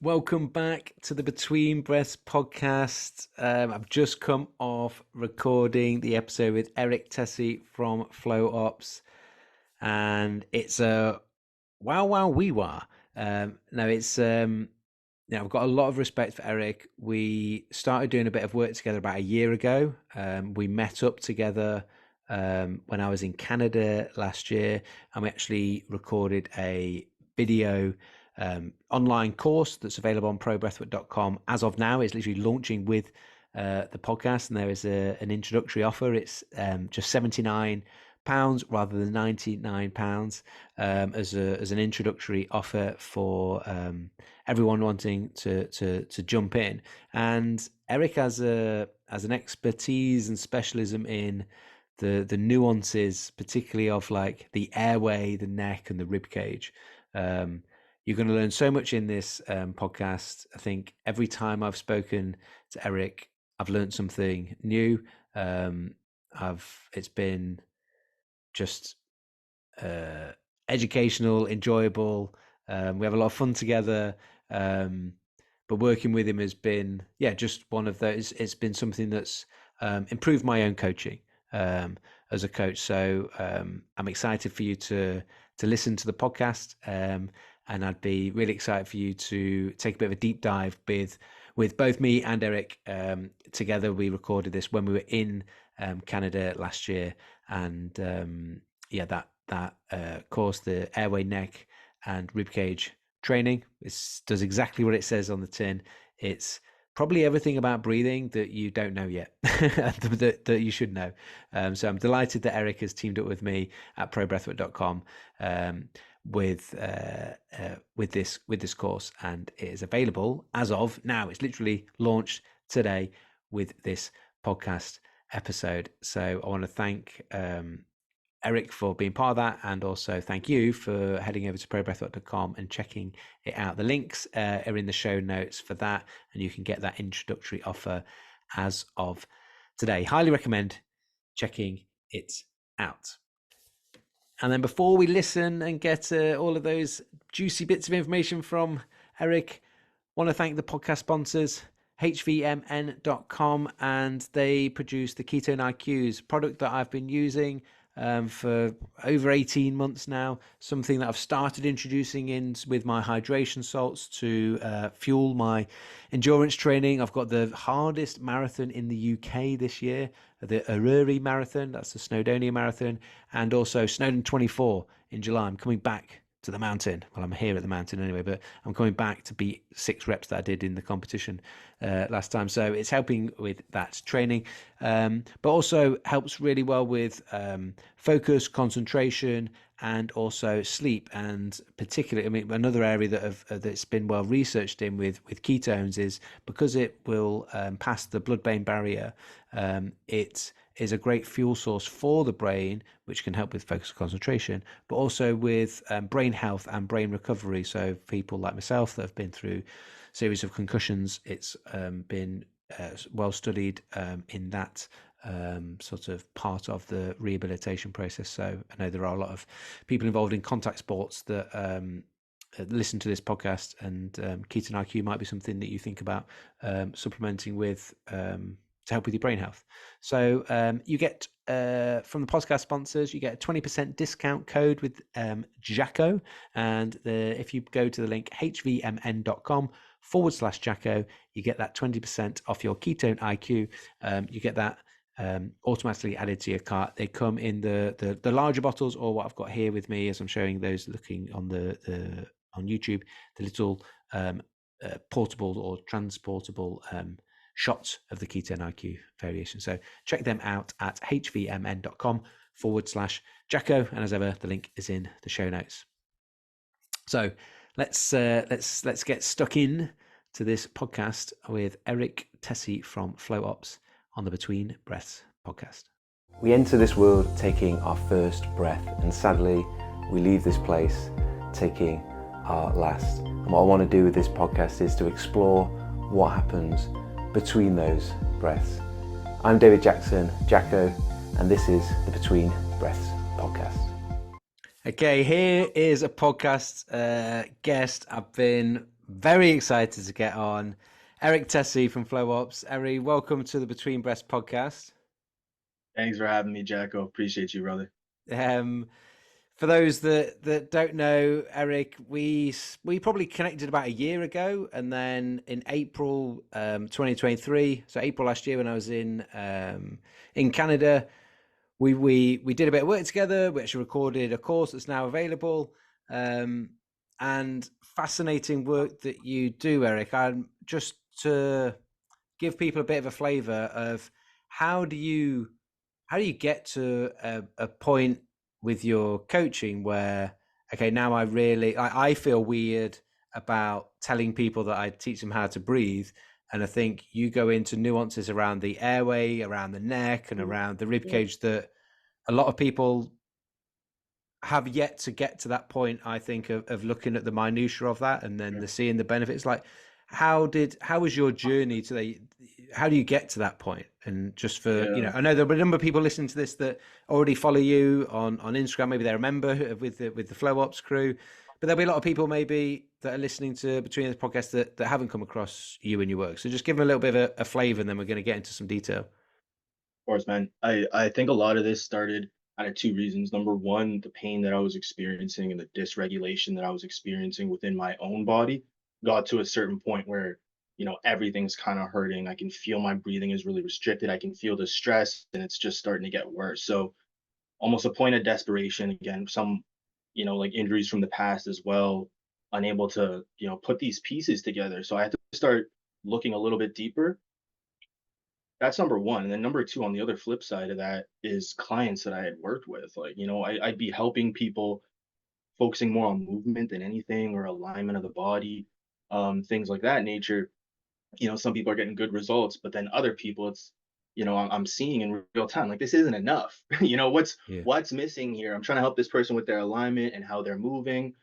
Welcome back to the Between Breaths podcast. I've just come off recording the episode with Tesi from FlowOps, and it's a wow wee wah. No, it's I've got a lot of respect for Eric. We started doing a bit of work together about a year ago. We met up together when I was in Canada last year, and we actually recorded a video online course that's available on probreathwork.com. As of now, it's literally launching with the podcast, and there is an introductory offer. It's just £79 rather than £99 as an introductory offer for everyone wanting to jump in. And Eric has an expertise and specialism in the nuances, particularly of like the airway, the neck, and the rib cage. You're going to learn so much in this podcast. I think every time I've spoken to Eric, I've learned something new. It's been just educational, enjoyable. We have a lot of fun together. But working with him has been, just one of those. It's been something that's improved my own coaching as a coach. So I'm excited for you to listen to the podcast. And I'd be really excited for you to take a bit of a deep dive with both me and Eric together. We recorded this when we were in Canada last year, and that course, the Airway, Neck, and Ribcage Training, does exactly what it says on the tin. It's probably everything about breathing that you don't know yet, that you should know. So I'm delighted that Eric has teamed up with me at probreathwork.com with this course, and it is available as of now. It's literally launched today with this podcast episode. So I want to thank Eric for being part of that, and also thank you for heading over to probreathwork.com and checking it out. The links are in the show notes for that, and you can get that introductory offer as of today. Highly recommend checking it out. And then before we listen and get all of those juicy bits of information from Eric, I want to thank the podcast sponsors, hvmn.com, and they produce the Ketone IQs, product that I've been using for over 18 months now, something that I've started introducing in with my hydration salts to fuel my endurance training. I've got the hardest marathon in the UK this year, the Airway marathon, that's the Snowdonia marathon, and also Snowdon 24 in July. I'm coming back to the mountain. Well, I'm here at the mountain anyway, but I'm coming back to beat 6 reps that I did in the competition last time. So it's helping with that training, but also helps really well with focus, concentration, and also sleep. And particularly, I mean, another area that's been well researched in with ketones is because it will pass the blood-brain barrier. It is a great fuel source for the brain, which can help with focus and concentration, but also with brain health and brain recovery. So people like myself that have been through a series of concussions, it's been well studied in that sort of part of the rehabilitation process. So I know there are a lot of people involved in contact sports that listen to this podcast, and Ketone IQ might be something that you think about supplementing with to help with your brain health. So you get from the podcast sponsors, you get a 20% discount code with Jacko, and if you go to the link hvmn.com/Jacko, you get that 20% off your Ketone IQ. You get that automatically added to your cart. They come in the larger bottles, or what I've got here with me as I'm showing those looking on on YouTube, the little portable or transportable shots of the Ketone IQ variation. So check them out at hvmn.com/Jacko, and as ever, the link is in the show notes. So let's get stuck in to this podcast with Eric Tesi from FlowOps on the Between Breaths podcast. We enter this world taking our first breath, and sadly, we leave this place taking our last. And what I want to do with this podcast is to explore what happens between those breaths. I'm David Jackson, Jacko, and this is the Between Breaths podcast. Okay, here is a podcast guest I've been Very excited to get on Eric Tesi from FlowOps. Eric, welcome to the Between Breast podcast. Thanks for having me, Jacko. Appreciate you, brother. Um, for those that don't know, Eric, we probably connected about a year ago, and then in April 2023, so April last year when I was in Canada, we did a bit of work together. We actually recorded a course that's now available, um, and fascinating work that you do, Eric. I'm just to give people a bit of a flavor of how do you how do you get to a point with your coaching where, okay, now I feel weird about telling people that I teach them how to breathe, and I think you go into nuances around the airway, around the neck, and Mm. around the Yeah, ribcage that a lot of people have yet to get to that point. I think of looking at the minutia of that, and then sure. the seeing the benefits. Like, how was your journey to the? How do you get to that point? And just for Yeah, I know there are a number of people listening to this that already follow you on Instagram. Maybe they're a member with the FlowOps crew, but there'll be a lot of people maybe that are listening to between this podcast that haven't come across you and your work. So just give them a little bit of a flavor, and then we're going to get into some detail. of course, man. I think a lot of this started out of two reasons. Number one, the pain that I was experiencing and the dysregulation that I was experiencing within my own body got to a certain point where, everything's kind of hurting. I can feel my breathing is really restricted. I can feel the stress and it's just starting to get worse. So almost a point of desperation again, some, like injuries from the past as well, unable to, put these pieces together. So I had to start looking a little bit deeper. That's number one. And then number two, on the other flip side of that is clients that I had worked with. Like, I'd be helping people focusing more on movement than anything or alignment of the body, things like that nature. Some people are getting good results, but then other people, I'm seeing in real time, like this isn't enough. Yeah, What's missing here? I'm trying to help this person with their alignment and how they're moving,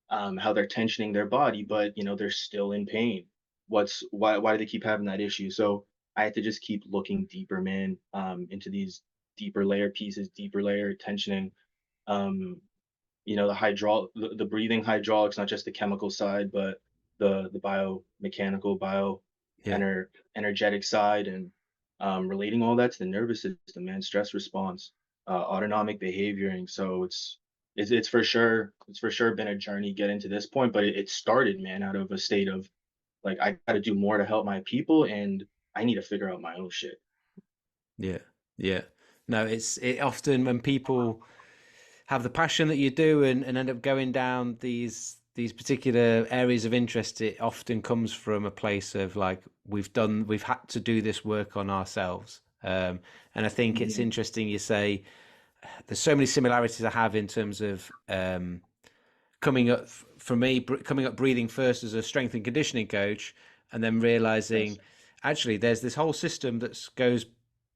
how they're tensioning their body, but they're still in pain. Why do they keep having that issue? So I had to just keep looking deeper, man, into these deeper layer pieces, deeper layer tensioning. Um, the breathing hydraulics, not just the chemical side, but the biomechanical, yeah, energetic side, and relating all that to the nervous system, man, stress response, autonomic behavioring. So it's for sure been a journey getting to this point, but it started, man, out of a state of like I got to do more to help my people, and I need to figure out my own shit. yeah, yeah. No, it often when people have the passion that you do and end up going down these particular areas of interest, it often comes from a place of like we've had to do this work on ourselves. And I think it's Mhm. interesting you say there's so many similarities I have in terms of coming up for me, coming up breathing first as a strength and conditioning coach, and then Yes. realizing actually there's this whole system that goes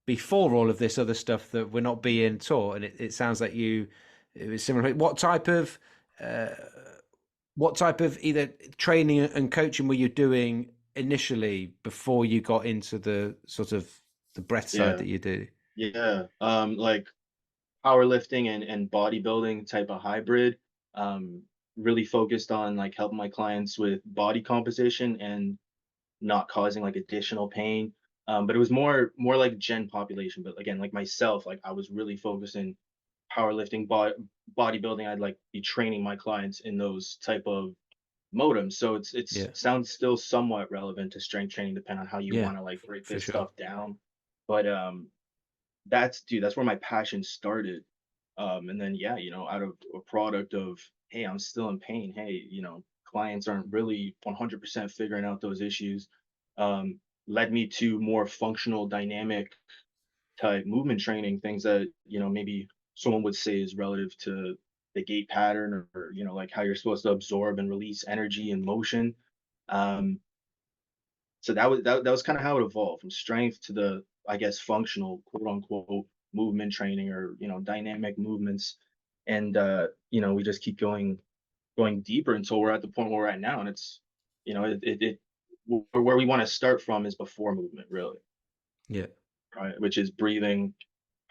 before all of this other stuff that we're not being taught. And it sounds like it was similar. Uh, what type of either training and coaching were you doing initially before you got into the sort of the breath side Yeah. that you do? Yeah. Like powerlifting and bodybuilding type of hybrid. Um, really focused on like helping my clients with body composition and not causing like additional pain. But it was more like gen population. But again, like myself, like I was really focusing powerlifting, bodybuilding. I'd like be training my clients in those type of modems. So it's Yeah, sounds still somewhat relevant to strength training, depending on how you yeah, want to like break for this sure. stuff down. But that's where my passion started. And then yeah, out of a product of, hey, I'm still in pain. Hey, clients aren't really 100% figuring out those issues. Um, led me to more functional, dynamic type movement training, things that maybe someone would say is relative to the gait pattern, or like how you're supposed to absorb and release energy and motion. Um, so that was kind of how it evolved from strength to the, I guess, functional, quote unquote, movement training, or dynamic movements. And we just keep going deeper until we're at the point where we're at now. And it's where we want to start from is before movement, really, Yeah, right? Which is breathing,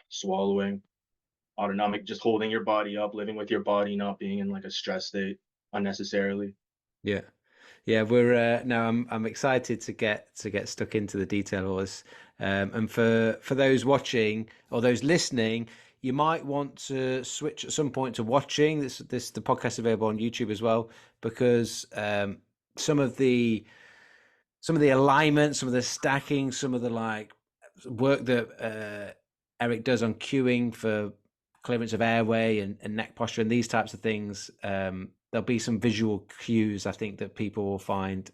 swallowing, autonomic, just holding your body up, living with your body, not being in like a stress state unnecessarily. yeah. Yeah, we're no, I'm excited to get stuck into the detail of this. And for those watching or those listening, you might want to switch at some point to watching this the podcast available on YouTube as well, because some of the some of the alignment, some of the stacking, some of the like work that Eric does on cueing for clearance of airway and neck posture and these types of things. There'll be some visual cues I think that people will find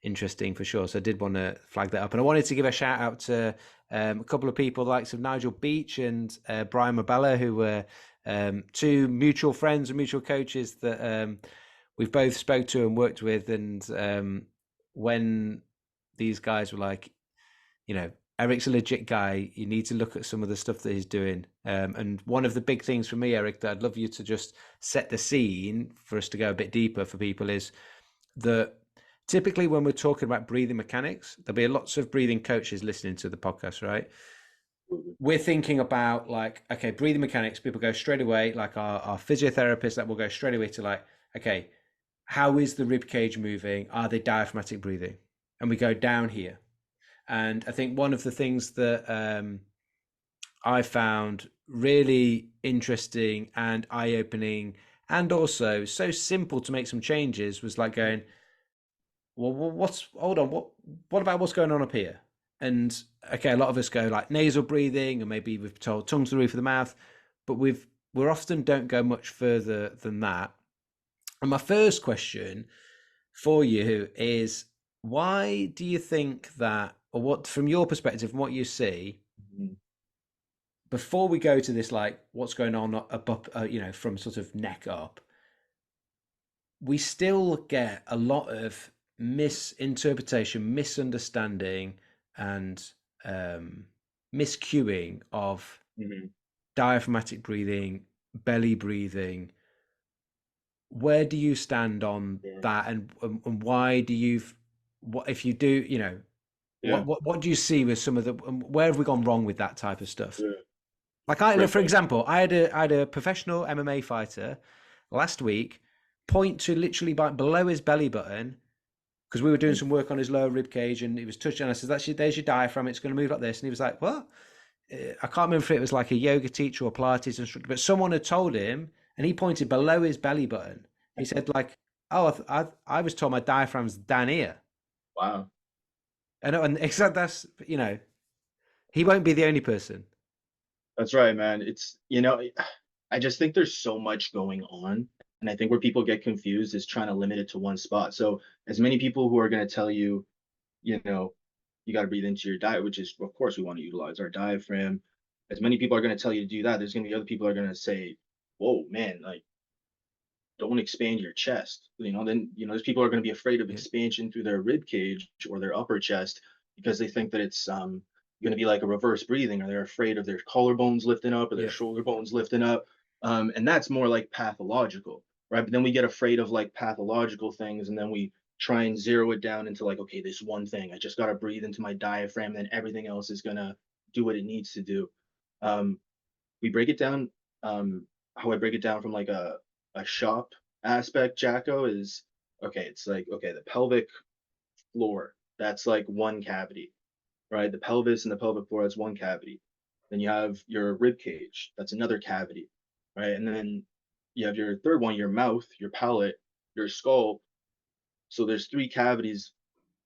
interesting for sure. So I did want to flag that up, and I wanted to give a shout out to a couple of people, the likes of Nigel Beach and Brian Mabella, who were two mutual friends and mutual coaches that we've both spoke to and worked with, and when these guys were like, you know, Eric's a legit guy. You need to look at some of the stuff that he's doing. And one of the big things for me, Eric, that I'd love you to just set the scene for us to go a bit deeper for people is that typically when we're talking about breathing mechanics, there'll be lots of breathing coaches listening to the podcast, right? We're thinking about like, okay, breathing mechanics, people go straight away, like our physiotherapists that will go straight away to like, okay, how is the rib cage moving? Are they diaphragmatic breathing? And we go down here. And I think one of the things that I found really interesting and eye-opening, and also so simple to make some changes, was like going, well, what's hold on, what about what's going on up here? And okay, a lot of us go like nasal breathing, and maybe we've told tongue to the roof of the mouth, but we're often don't go much further than that. And my first question for you is, why do you think that, or what, from your perspective, from what you see, Mhm. before we go to this, like what's going on up, you know, from sort of neck up, we still get a lot of misinterpretation, misunderstanding, and miscuing of Mhm. diaphragmatic breathing, belly breathing. Where do you stand on Yeah. that, and why do you, what if you do, you know, Yeah. what do you see with some of the, where have we gone wrong with that type of stuff? Yeah. Like Great for question. example, I had a professional MMA fighter last week point to literally below his belly button, because we were doing Mm. some work on his lower rib cage, and he was touching. I said, there's your diaphragm. It's going to move like this." And he was like, "What?" I can't remember if it was like a yoga teacher or Pilates instructor, but someone had told him, and he pointed below his belly button. He said, "Like, oh, I was told my diaphragm's down here." Wow. And exactly, that's, you know, he won't be the only person. That's right, man. It's, I just think there's so much going on. And I think where people get confused is trying to limit it to one spot. So, as many people who are going to tell you, you know, you got to breathe into your diet, which is, of course, we want to utilize our diaphragm. As many people are going to tell you to do that, there's going to be other people who are going to say, whoa, man, like, don't expand your chest. Then, there's people who are going to be afraid of Yeah, expansion through their rib cage or their upper chest because they think that it's going to be like a reverse breathing, or they're afraid of their collarbones lifting up or their yeah, shoulder bones lifting up. And that's more like pathological, right? But then we get afraid of like pathological things, and then we try and zero it down into like, okay, this one thing, I just got to breathe into my diaphragm, then everything else is going to do what it needs to do. Um, we break it down. How I break it down from like a shop aspect, Jacko, is okay. It's like, okay, the pelvic floor, that's like one cavity, right? The pelvis and the pelvic floor, that's one cavity. Then you have your rib cage, that's another cavity, right? And then you have your third one, your mouth, your palate, your skull. So there's three cavities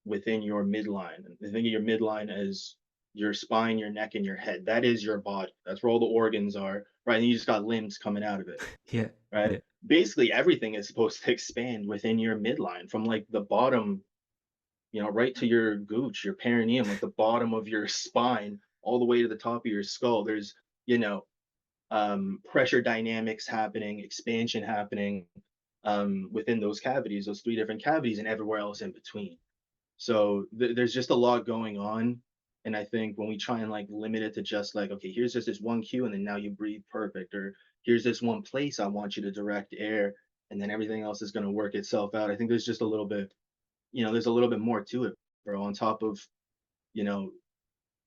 within your midline. And think of your midline as your spine, your neck, and your head. That is your body. That's where all the organs are, right? And you just got limbs coming out of it, yeah, right? yeah, Basically, everything is supposed to expand within your midline from like the bottom, right to your gooch, your perineum, like the bottom of your spine, all the way to the top of your skull. There's, you know, pressure dynamics happening, expansion happening within those cavities, those three different cavities, and everywhere else in between. So there's just a lot going on. And I think when we try and like limit it to just like, okay, here's just this one cue, and then now you breathe perfect, or here's this one place I want you to direct air, and then everything else is going to work itself out. I think there's just a little bit, there's a little bit more to it, bro, on top of, you know,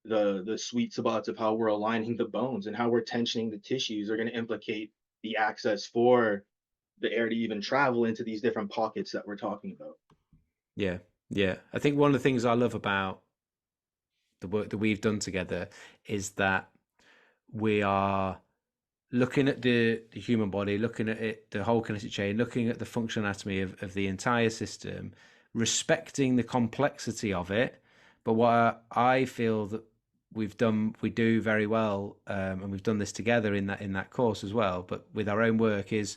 the sweet spots of how we're aligning the bones and how we're tensioning the tissues are going to implicate the access for the air to even travel into these different pockets that we're talking about. Yeah. Yeah. I think one of the things I love about the work that we've done together is that we are looking at the human body, looking at it, the whole kinetic chain, looking at the functional anatomy of the entire system, respecting the complexity of it. But what I feel that we do very well, and we've done this together in that course as well, but with our own work, is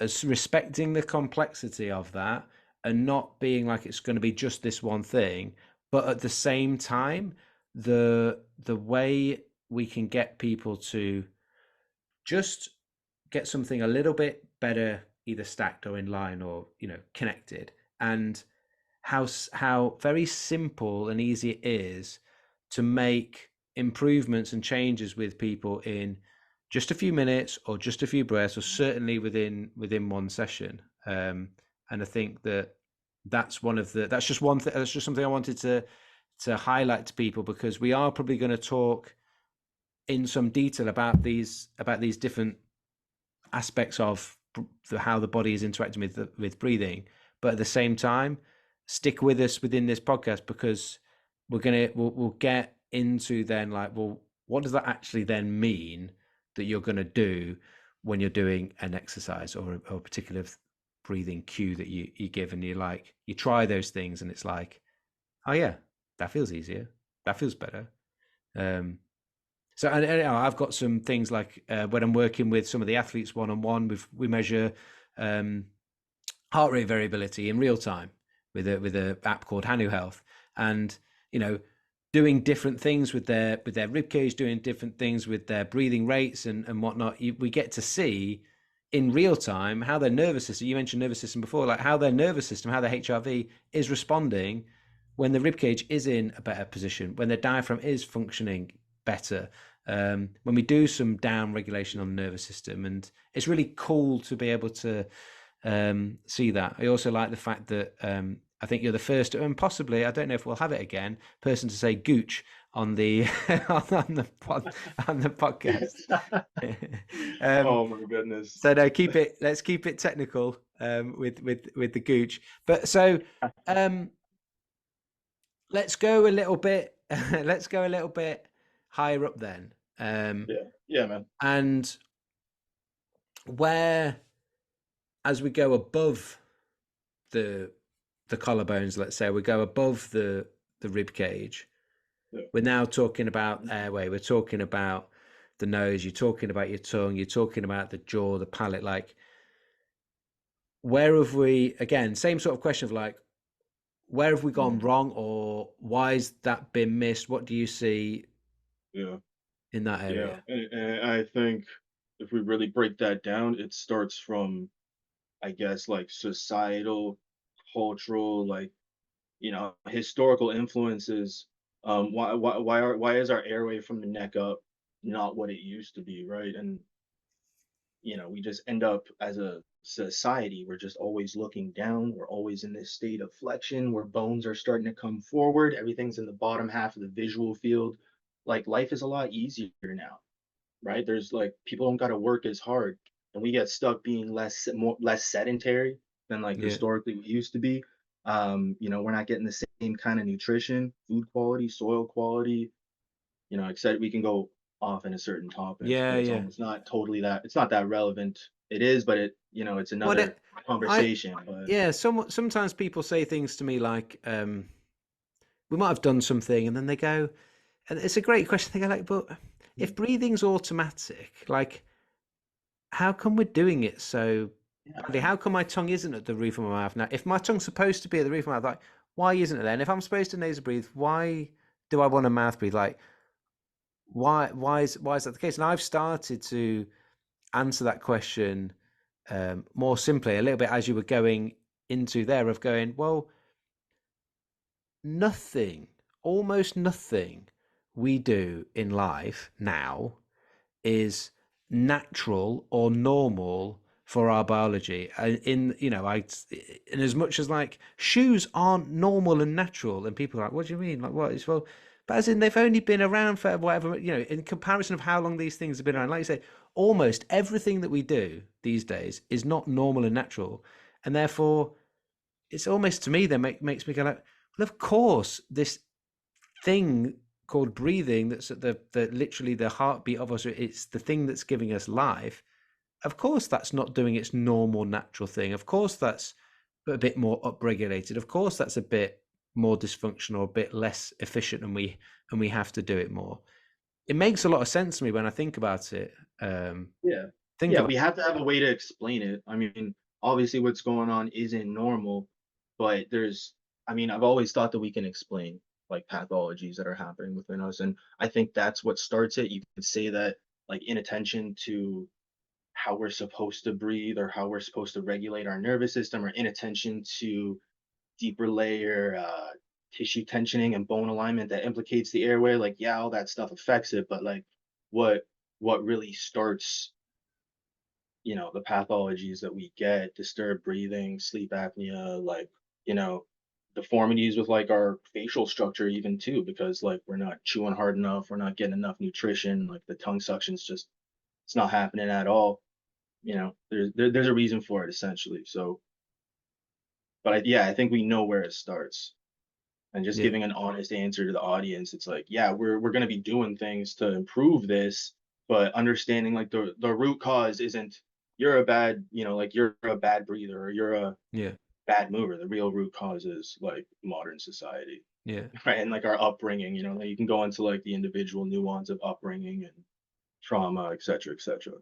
as respecting the complexity of that and not being like it's going to be just this one thing, but at the same time, the way we can get people to just get something a little bit better, either stacked or in line or connected, and how very simple and easy it is to make improvements and changes with people in just a few minutes or just a few breaths, or certainly within one session. And I think that's just one thing. That's just something I wanted to highlight to people, because we are probably going to talk in some detail about these different aspects of how the body is interacting with breathing. But at the same time, stick with us within this podcast, because we'll get into then, like, well, what does that actually then mean that you're going to do when you're doing an exercise or a particular breathing cue that you give, and you try those things, and it's like, oh yeah, that feels easier, that feels better. So, and I've got some things like when I'm working with some of the athletes one on one, we measure heart rate variability in real time with a app called Hanu Health, and doing different things with their rib cage, doing different things with their breathing rates and whatnot. We get to see in real time how their nervous system. You mentioned nervous system before, like how their nervous system, how their HRV is responding when the rib cage is in a better position, when the diaphragm is functioning better, when we do some down regulation on the nervous system. And it's really cool to be able to see that. I also like the fact that I think you're the first, and possibly, I don't know if we'll have it again, person to say gooch on the on the podcast. Oh my goodness. So no, let's keep it technical with the gooch. But so let's go a little bit higher up then. Yeah, man. And where, as we go above the collarbones, let's say we go above the rib cage, we're now talking about airway, we're talking about the nose, you're talking about your tongue, you're talking about the jaw, the palate. Like, where have we, again, same sort of question of like, where have we gone wrong, or why has that been missed? What do you see Yeah. in that Yeah. area? And I think if we really break that down, it starts from, I guess, like societal, cultural, like, historical influences. Why is our airway from the neck up not what it used to be, right? And we just end up as a society, we're just always looking down. We're always in this state of flexion where bones are starting to come forward. Everything's in the bottom half of the visual field. Like, life is a lot easier now, right? There's like, people don't got to work as hard, and we get stuck being less sedentary than like Yeah. historically we used to be. We're not getting the same kind of nutrition, food quality, soil quality, except we can go off into certain topics, Yeah, but it's yeah. almost not totally that, it's not that relevant. It is, but it's What another it, I conversation. But yeah, sometimes people say things to me like, we might have done something, and then they go, and it's a great question. They go like, but if breathing's automatic, like, how come we're doing it so yeah, badly? man. How come my tongue isn't at the roof of my mouth now? If my tongue's supposed to be at the roof of my mouth, like, why isn't it then? If I'm supposed to nasal breathe, why do I want to mouth breathe? Like, why is that the case? And I've started to answer that question more simply, a little bit as you were going into there, of going, well, nothing, almost nothing we do in life now is natural or normal for our biology. And as much as, like, shoes aren't normal and natural, and people are like, what do you mean? Like, what is, well, but as in, they've only been around for whatever, in comparison of how long these things have been around. Like you say, almost everything that we do these days is not normal and natural, and therefore it's almost to me that makes me go like, well, of course, this thing called breathing that's at the literally the heartbeat of us, it's the thing that's giving us life. Of course, that's not doing its normal natural thing. Of course, that's a bit more upregulated. Of course, that's a bit more dysfunctional, a bit less efficient, and we have to do it more. It makes a lot of sense to me when I think about it. Yeah. Think Yeah, about we have to have a way to explain it. I mean, obviously what's going on isn't normal, but I mean, I've always thought that we can explain like pathologies that are happening within us. And I think that's what starts it. You could say that like inattention to how we're supposed to breathe or how we're supposed to regulate our nervous system or inattention to deeper layer tissue tensioning and bone alignment that implicates the airway. Like, yeah, all that stuff affects it, but like what what really starts, the pathologies that we get, disturbed breathing, sleep apnea, like, you know, deformities with like our facial structure even too, because like we're not chewing hard enough, we're not getting enough nutrition, like the tongue suction's just it's not happening at all. There's a reason for it essentially. So, but yeah, I think we know where it starts. And just yeah, giving an honest answer to the audience, it's like, yeah, we're gonna be doing things to improve this, but understanding like the root cause isn't you're a bad, like you're a bad breather or you're a yeah, bad mover. The real root cause is like modern society, yeah, right? And like our upbringing, like you can go into like the individual nuance of upbringing and trauma, et cetera, et cetera.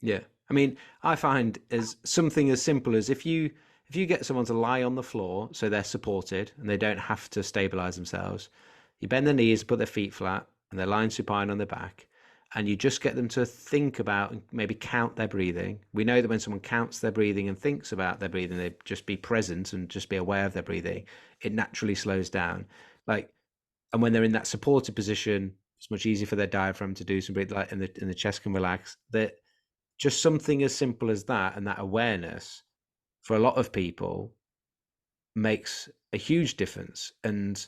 yeah. I mean, I find as something as simple as if you get someone to lie on the floor so they're supported and they don't have to stabilize themselves, you bend their knees, put their feet flat, and they're lying supine on their back, and you just get them to think about and maybe count their breathing. We know that when someone counts their breathing and thinks about their breathing, they just be present and just be aware of their breathing. It naturally slows down. Like, and when they're in that supported position, it's much easier for their diaphragm to do some breathing, like, and the chest can relax. That just something as simple as that and that awareness for a lot of people makes a huge difference. And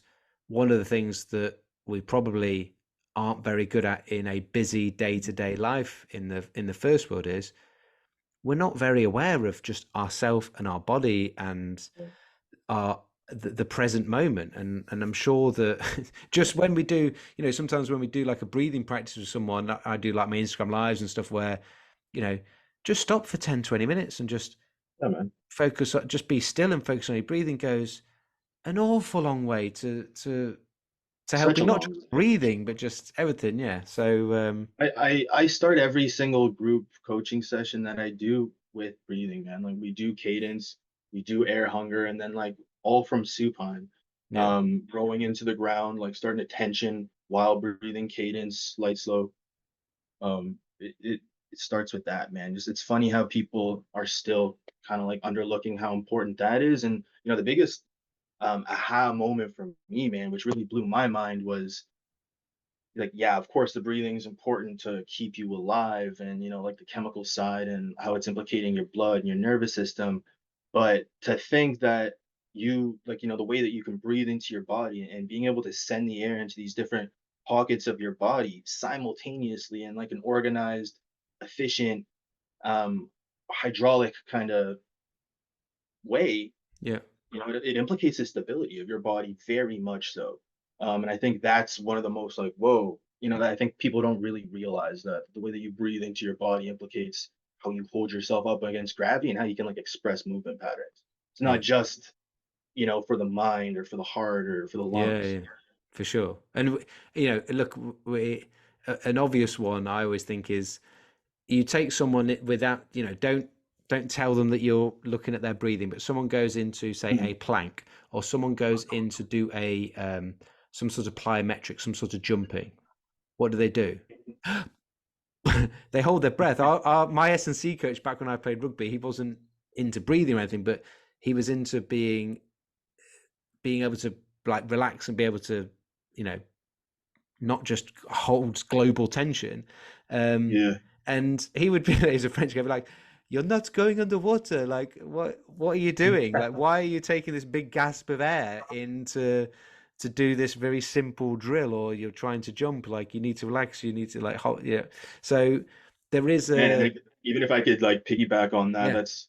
one of the things that we probably aren't very good at in a busy day-to-day life in the first world is we're not very aware of just ourself and our body and our the present moment. And I'm sure that just when we do, sometimes when we do like a breathing practice with someone, I do like my Instagram lives and stuff where, you know just stop for 10-20 minutes and just Yeah, man. focus, just be still and focus on your breathing goes an awful long way to Such a helping not just long breathing but just everything. Yeah. So I start every single group coaching session that I do with breathing, man. Like we do cadence, we do air hunger, and then like all from supine, yeah, rowing into the ground, like starting to tension while breathing, cadence, light, slow. It starts with that, man. Just it's funny how people are still kind of like underlooking how important that is. And the biggest aha moment for me, man, which really blew my mind was like, yeah, of course the breathing is important to keep you alive and like the chemical side and how it's implicating your blood and your nervous system. But to think that you like, the way that you can breathe into your body and being able to send the air into these different pockets of your body simultaneously in like an organized, efficient, um, hydraulic kind of way, yeah, it implicates the stability of your body very much so. And I think that's one of the most like, whoa, that I think people don't really realize that the way that you breathe into your body implicates how you hold yourself up against gravity and how you can like express movement patterns. It's not yeah, just, for the mind or for the heart or for the yeah, lungs. yeah, for sure. And look, an obvious one I always think is you take someone without, don't tell them that you're looking at their breathing, but someone goes into say Mhm. a plank, or someone goes in to do a some sort of plyometric, some sort of jumping. What do? They hold their breath. My S&C coach back when I played rugby, he wasn't into breathing or anything, but he was into being able to like relax and be able to, you know, not just holds global tension. Um, Yeah. and he would be, as a French guy, be like, "You're not going underwater. Like, what are you doing? Like, why are you taking this big gasp of air into to do this very simple drill? Or you're trying to jump? Like, you need to relax. You need to like yeah." So there is Man, a and even if I could like piggyback on that, yeah, that's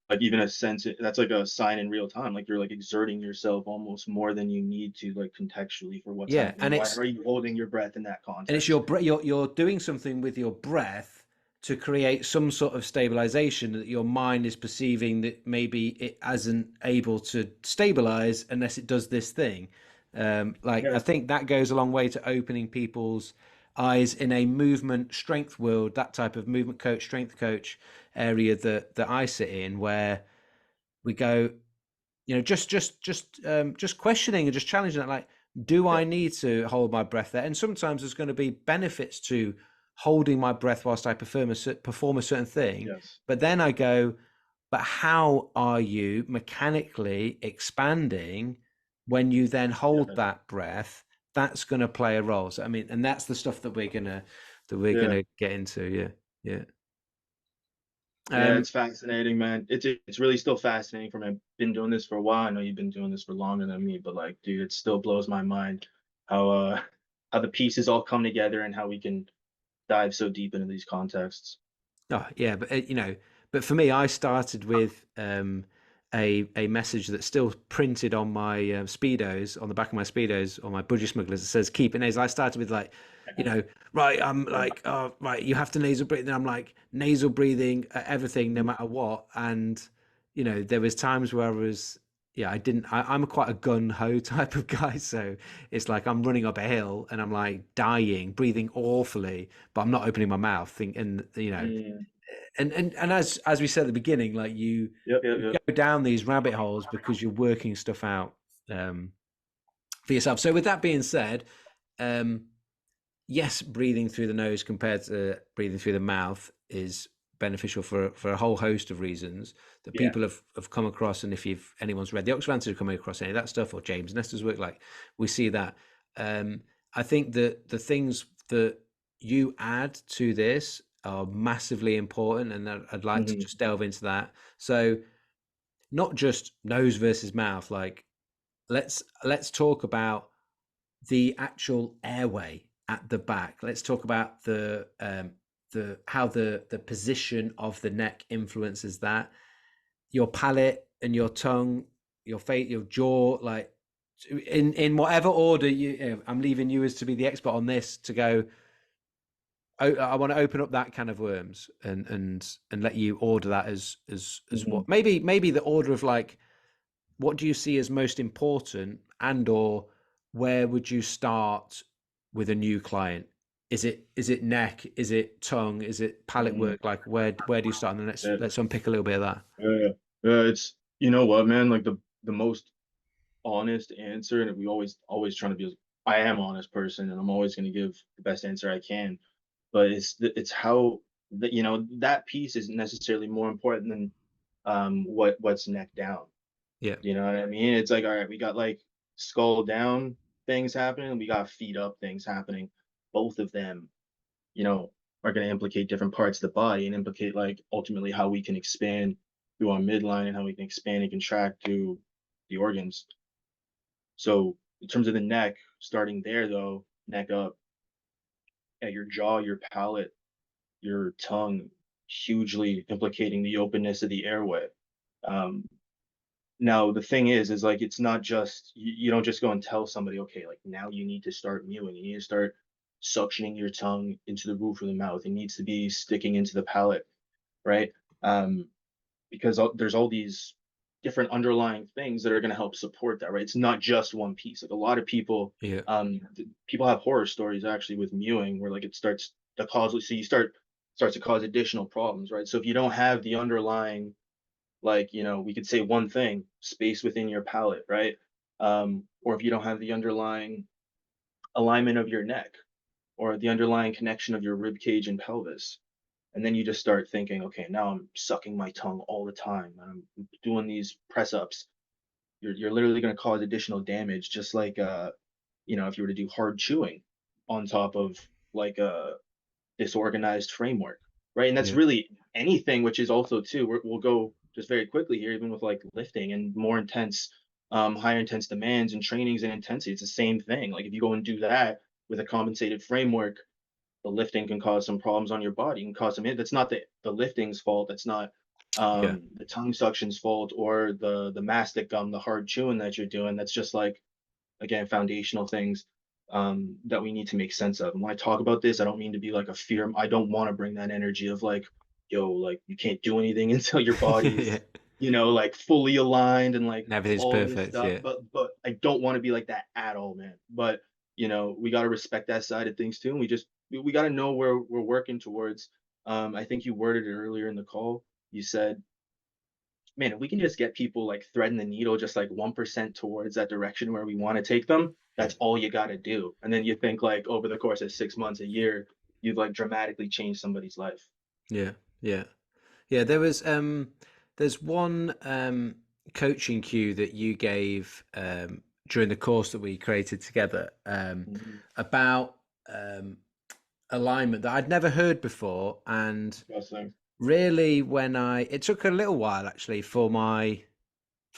like even a sense that's like a sign in real time, like you're like exerting yourself almost more than you need to, like contextually for what's Yeah, happening. Why are you holding your breath in that and it's context? you're doing something with your breath to create some sort of stabilization that your mind is perceiving that maybe it isn't able to stabilize unless it does this thing. Like I Yeah. think that goes a long way to opening people's eyes in a movement strength world, that type of movement coach, strength coach area that I sit in, where we go, just questioning and just challenging that, like, do I Yep. need to hold my breath there? And sometimes there's going to be benefits to holding my breath whilst I perform a certain thing. Yes. But then I go, but how are you mechanically expanding when you then hold Yeah. that breath? That's going to play a role. So I mean, and that's the stuff that we're Yeah. gonna get into. Yeah, yeah. Yeah, Um, it's fascinating, man. It's really still fascinating for me. I've been doing this for a while. I know you've been doing this for longer than me, but like, dude, it still blows my mind how how the pieces all come together and how we can dive so deep into these contexts. Oh yeah, but but for me, I started with a message that's still printed on my speedos, on the back of my speedos, on my budgie smugglers. It says "keep it nasal." I started with like, you know, right. I'm Yeah. like, oh right, you have to nasal breathe. And I'm like nasal breathing at everything, no matter what. And there was times where I was, yeah, I didn't. I'm quite a gun ho type of guy, so it's like I'm running up a hill and I'm like dying, breathing awfully, but I'm not opening my mouth. Thinking, Mm. and as we said at the beginning, like Yep, yep, you yep. go down these rabbit holes because you're working stuff out um, for yourself. So with that being said, um, yes, breathing through the nose compared to breathing through the mouth is beneficial for a whole host of reasons that Yeah. people have come across. And if you've anyone's read the Oxford Answer, coming across any of that stuff, or James Nestor's work, like we see that. Um, I think that the things that you add to this are massively important, and I'd like to Hmm. just delve into that. So not just nose versus mouth, like let's talk about the actual airway at the back. Let's talk about the how the position of the neck influences that. Your palate and your tongue, your face, your jaw, like in whatever order I'm leaving you as to be the expert on this to go. I want to open up that can of worms and let you order that as Hmm. what maybe the order of like what do you see as most important and or where would you start with a new client? Is it neck, is it tongue, is it palette Hmm. work, like where do you start? And then let's Yeah. let's unpick a little bit of that. Yeah. Yeah. It's, you know what, man, like the most honest answer, and we always trying to be, I am an honest person and I'm always going to give the best answer I can, but it's how that, that piece isn't necessarily more important than what's neck down. Yeah, You know what I mean? It's like, all right, we got like skull down things happening, we got feet up things happening. Both of them, you know, are going to implicate different parts of the body and implicate like ultimately how we can expand through our midline and how we can expand and contract through the organs. So in terms of the neck, starting there though, neck up, at your jaw, your palate, your tongue, hugely implicating the openness of the airway. Um, Now the thing is like it's not just you don't just go and tell somebody, okay, like now you need to start mewing, you need to start suctioning your tongue into the roof of the mouth. It needs to be sticking into the palate, right? Um, because there's all these different underlying things that are going to help support that, right? It's not just one piece. Like a lot of people, yeah, people have horror stories actually with mewing, where like it starts to cause, so you starts to cause additional problems, right? So if you don't have the underlying, like, we could say one thing, space within your palate, right? Or if you don't have the underlying alignment of your neck or the underlying connection of your rib cage and pelvis, and then you just start thinking, okay, now I'm sucking my tongue all the time and I'm doing these press ups. You're literally going to cause additional damage, just like if you were to do hard chewing on top of like a disorganized framework, right? And that's yeah, really anything, which is also too. We'll go just very quickly here, even with like lifting and more intense, higher intense demands and trainings and intensity. It's the same thing. Like if you go and do that with a compensated framework, the lifting can cause some problems on your body and cause some. That's not the lifting's fault. That's not. Yeah. the tongue suction's fault, or the mastic gum, the hard chewing that you're doing. That's just like, again, foundational things that we need to make sense of. And when I talk about this, I don't mean to be like a fear. I don't want to bring that energy of like, yo, like you can't do anything until your body's, Yeah. like fully aligned and like And everything's all this perfect. stuff. Yeah. But I don't want to be like that at all, man. But we got to respect that side of things too. And we got to know where we're working towards. I think you worded it earlier in the call. You said, man, if we can just get people like threading the needle just like 1% towards that direction where we want to take them, Yeah. that's all you got to do. And then you think like over the course of 6 months, a year, you've like dramatically changed somebody's life. Yeah. Yeah. Yeah. There's one coaching cue that you gave during the course that we created together Mhm. about um, alignment that I'd never heard before, and That's like, really it took a little while actually for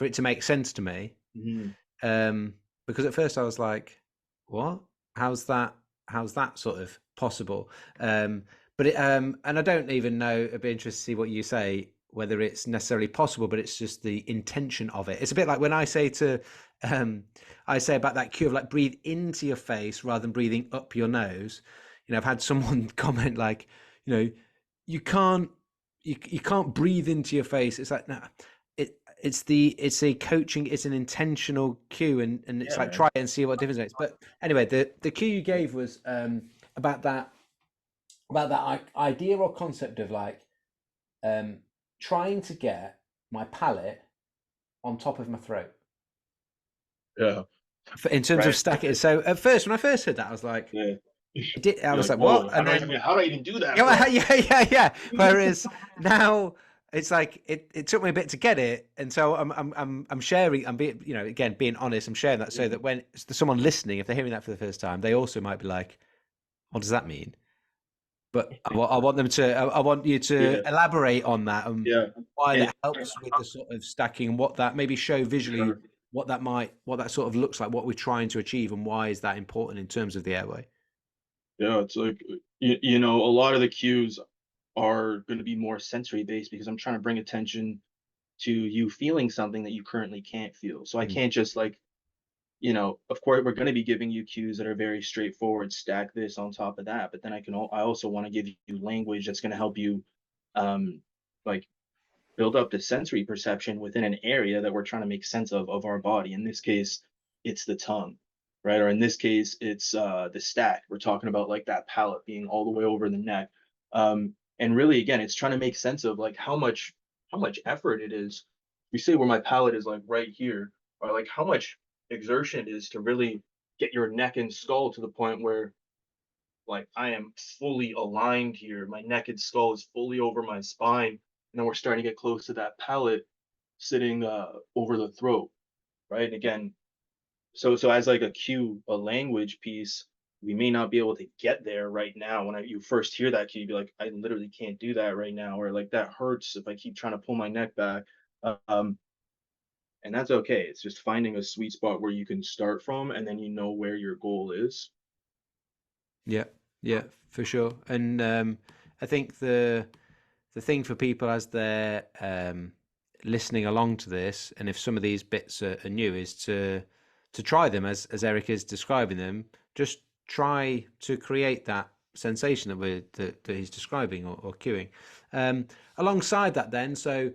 it to make sense to me, mhm. um, because at first I was like, "What? How's that? How's that sort of possible?" Um, and I don't even know. It'd be interesting to see what you say, whether it's necessarily possible, but it's just the intention of it. It's a bit like when um, I say about that cue of like breathe into your face rather than breathing up your nose. I've had someone comment like, you know, you can't you can't breathe into your face. It's like, no, it's a coaching, it's an intentional cue, and it's Yeah, like man. try it and see what difference it makes. But anyway, the cue you gave was about that idea or concept of like um trying to get my palate on top of my throat Yeah. in terms of Right. stacking. So at first, when I first heard that, I was like, Yeah. I You're was like, like, what? whoa, And then how do I even do that, yeah, well, bro? yeah. Whereas now it's like it took me a bit to get it, and so I'm sharing. I'm being again being honest. I'm sharing that so that when someone listening, if they're hearing that for the first time, they also might be like, "What does that mean?" But I want them to. I want you to Yeah. elaborate on that and Yeah. why And that helps with the sort of stacking and what that maybe show visually sure. what that sort of looks like, what we're trying to achieve, and why is that important in terms of the airway. Yeah, it's like a lot of the cues are going to be more sensory based because I'm trying to bring attention to you feeling something that you currently can't feel. So I Mm. can't just like, of course we're going to be giving you cues that are very straightforward, stack this on top of that, but then I also want to give you language that's going to help you um like build up the sensory perception within an area that we're trying to make sense of our body. In this case, it's the tongue, right? Or in this case, it's the stack. We're talking about like that palate being all the way over the neck. And really, again, it's trying to make sense of like how much effort it is. We say where my palate is like right here, or like how much exertion it is to really get your neck and skull to the point where like I am fully aligned here. My neck and skull is fully over my spine. And then we're starting to get close to that palate sitting over the throat, right? And again, so as like a cue, a language piece, we may not be able to get there right now. When you first hear that cue, you'd be like, I literally can't do that right now, or like that hurts if I keep trying to pull my neck back. Um, and that's okay. It's just finding a sweet spot where you can start from, and then you know where your goal is. Yeah, yeah, for sure. And I think the thing for people as they're listening along to this, and if some of these bits are new, is to try them as Eric is describing them. Just try to create that sensation that he's describing or cueing. Alongside that, then, so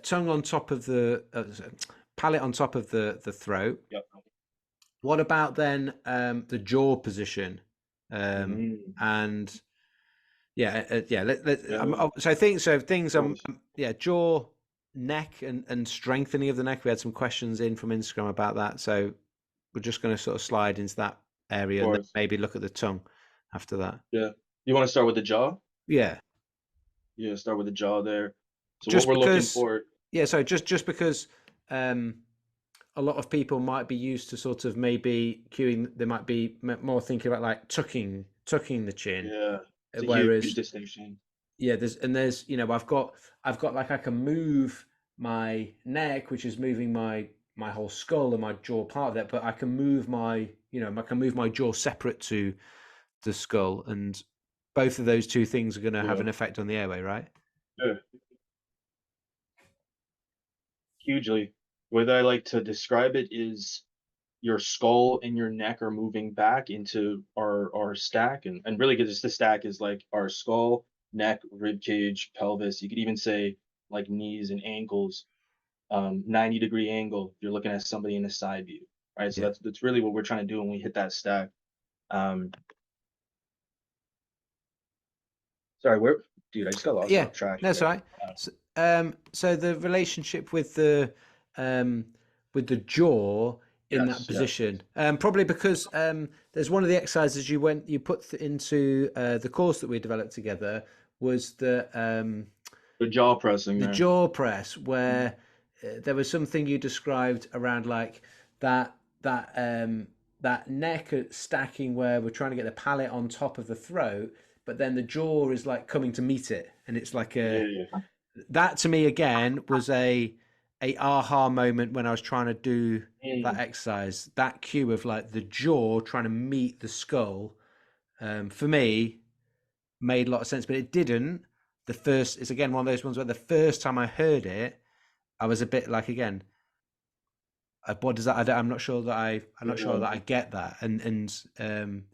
tongue on top of palate on top of the throat. Yep. What about then the jaw position? Mhm. And yeah, yeah. Yeah, So I think so. Things. of course. Yeah, jaw, neck, and strengthening of the neck. We had some questions in from Instagram about that. So we're just going to sort of slide into that Of area and then course. maybe look at the tongue after that. Yeah. You want to start with the jaw? Yeah, Yeah, start with the jaw there. So what just we're looking because. for, Yeah, so just because um, a lot of people might be used to sort of maybe cueing. They might be more thinking about like tucking the chin, yeah, it's a huge whereas distinction. yeah, there's I've got like I can move my neck, which is moving my whole skull and my jaw part of that, but I can move I can move my jaw separate to the skull, and both of those two things are going to have Yeah, an effect on the airway, right? yeah. hugely. The way I like to describe it is your skull and your neck are moving back into our stack, and really because the stack is like our skull, neck, rib cage, pelvis. You could even say like knees and ankles, 90-degree angle. You're looking at somebody in a side view, right? So Yeah. that's really what we're trying to do when we hit that stack. Um, sorry, where, dude? I just got lost Yeah, off track that's all here. right. So the relationship um, with the jaw in that Yes, yes. position, probably because there's one of the exercises you put into the course that we developed together was The jaw pressing the there. jaw press, Mhm. where there was something you described around like that that that neck stacking where we're trying to get the palate on top of the throat, but then the jaw is like coming to meet it, and it's like a Yeah. that to me again was a aha moment when I was trying to do that Mm, exercise. That cue of like the jaw trying to meet the skull, for me made a lot of sense, but it didn't. The first it's again one of those ones where the first time I heard it, I was a bit like again, what does that? I'm not sure that I'm not sure yeah. that I get that, and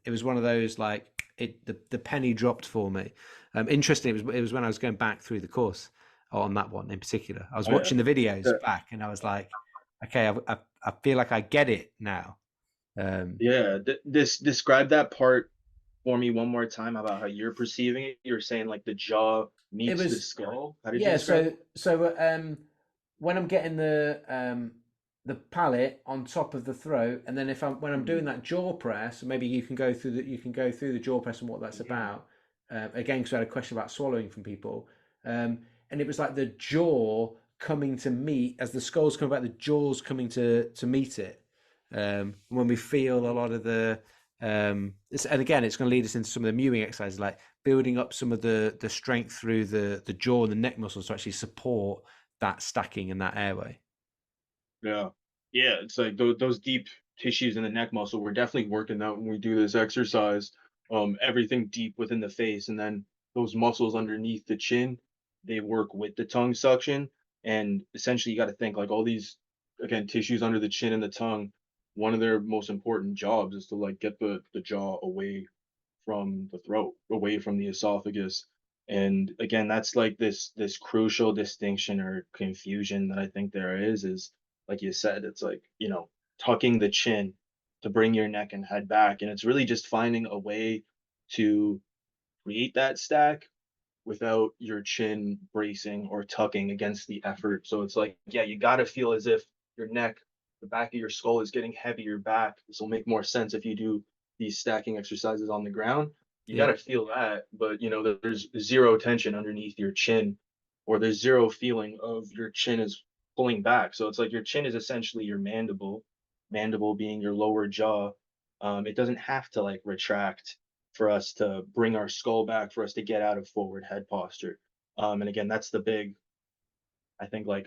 it was one of those like the penny dropped for me. Interesting, it was when I was going back through the course on that one in particular. I was Oh yeah. watching the videos Yeah. back, and I was like, okay, I feel like I get it now. Um, Yeah. This describe that part for me one more time about how you're perceiving it. You're saying like the jaw it meets the was skull. How did you Yeah, describe it? when I'm getting the palate on top of the throat, and then if I'm when I'm Mm, doing that jaw press, maybe you can go through the jaw press and what that's mhm. about. Again, because I had a question about swallowing from people, and it was like the jaw coming to meet as the skull's coming back, the jaw's coming to meet it. When we feel a lot of and again, it's going to lead us into some of the mewing exercises, like building up some of the strength through the jaw and the neck muscles to actually support that stacking and that airway. Yeah. Yeah, it's like those deep tissues in the neck muscle. We're definitely working out when we do this exercise. Everything deep within the face, and then those muscles underneath the chin, they work with the tongue suction. And essentially, you got to think like all these again tissues under the chin and the tongue. One of their most important jobs is to like get the jaw away from the throat, away from the esophagus. And again, that's like this crucial distinction or confusion that I think there is like you said, it's like, tucking the chin to bring your neck and head back. And it's really just finding a way to create that stack without your chin bracing or tucking against the effort. So it's like, yeah, you got to feel as if your neck, the back of your skull is getting heavier back. This will make more sense if you do these stacking exercises on the ground. You got Yeah, to feel that, but there's zero tension underneath your chin, or there's zero feeling of your chin is pulling back. So it's like your chin is essentially your mandible being your lower jaw. It doesn't have to like retract for us to bring our skull back, for us to get out of forward head posture. And again, that's the big, I think, like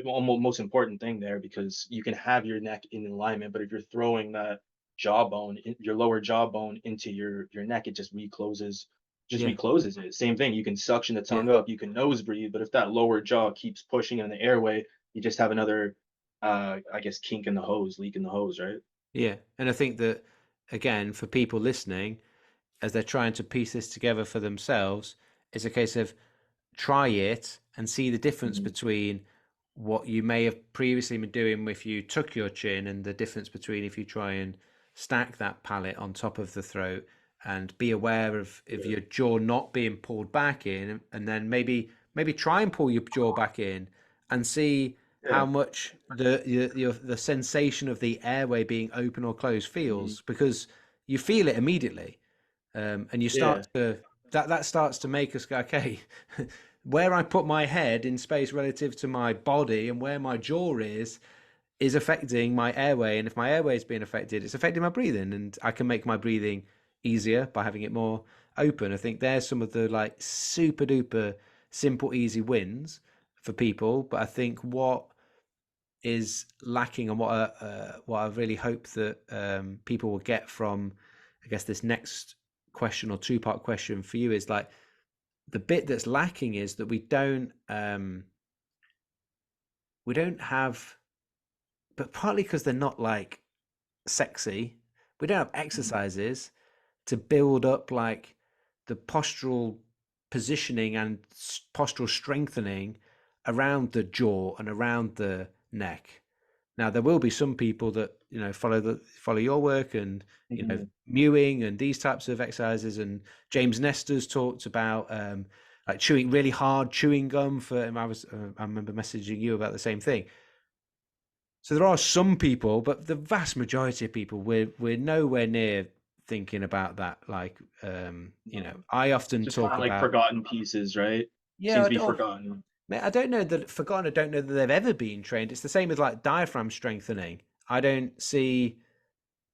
almost most important thing there, because you can have your neck in alignment, but if you're throwing that your lower jawbone into your neck, it just yeah, recloses it. Same thing. You can suction the yeah, tongue up, you can nose breathe, but if that lower jaw keeps pushing in the airway, you just have another, I guess, kink in the hose, leak in the hose, right? yeah. And I think that again, for people listening, as they're trying to piece this together for themselves, it's a case of try it and see the difference Mhm. between what you may have previously been doing if you took your chin and the difference between if you try and stack that palate on top of the throat, and be aware of Yeah. your jaw not being pulled back in, and then maybe try and pull your jaw back in and see how Yeah. much the sensation of the airway being open or closed Mhm. feels, because you feel it immediately, and you start Yeah. to that starts to make us go, okay, where I put my head in space relative to my body and where my jaw is affecting my airway, and if my airway is being affected, it's affecting my breathing, and I can make my breathing easier by having it more open. I think there's some of the like super duper simple easy wins for people, but I think what is lacking, and what I really hope that people will get from, I guess, this next question or two-part question for you is like the bit that's lacking is that we don't have, but partly because they're not like sexy, we don't have Mhm. exercises to build up like the postural positioning and postural strengthening around the jaw and around the neck. Now there will be some people that follow your work and Mhm. mewing and these types of exercises. And James Nestor's talked about like chewing really hard chewing gum for him. I remember messaging you about the same thing. So there are some people, but the vast majority of people, we're nowhere near thinking about that. Like, No. I often Just kind talk of like about, forgotten pieces, right? yeah, Seems to be forgotten. I don't know that forgotten. I don't know that they've ever been trained. It's the same with like diaphragm strengthening. I don't see.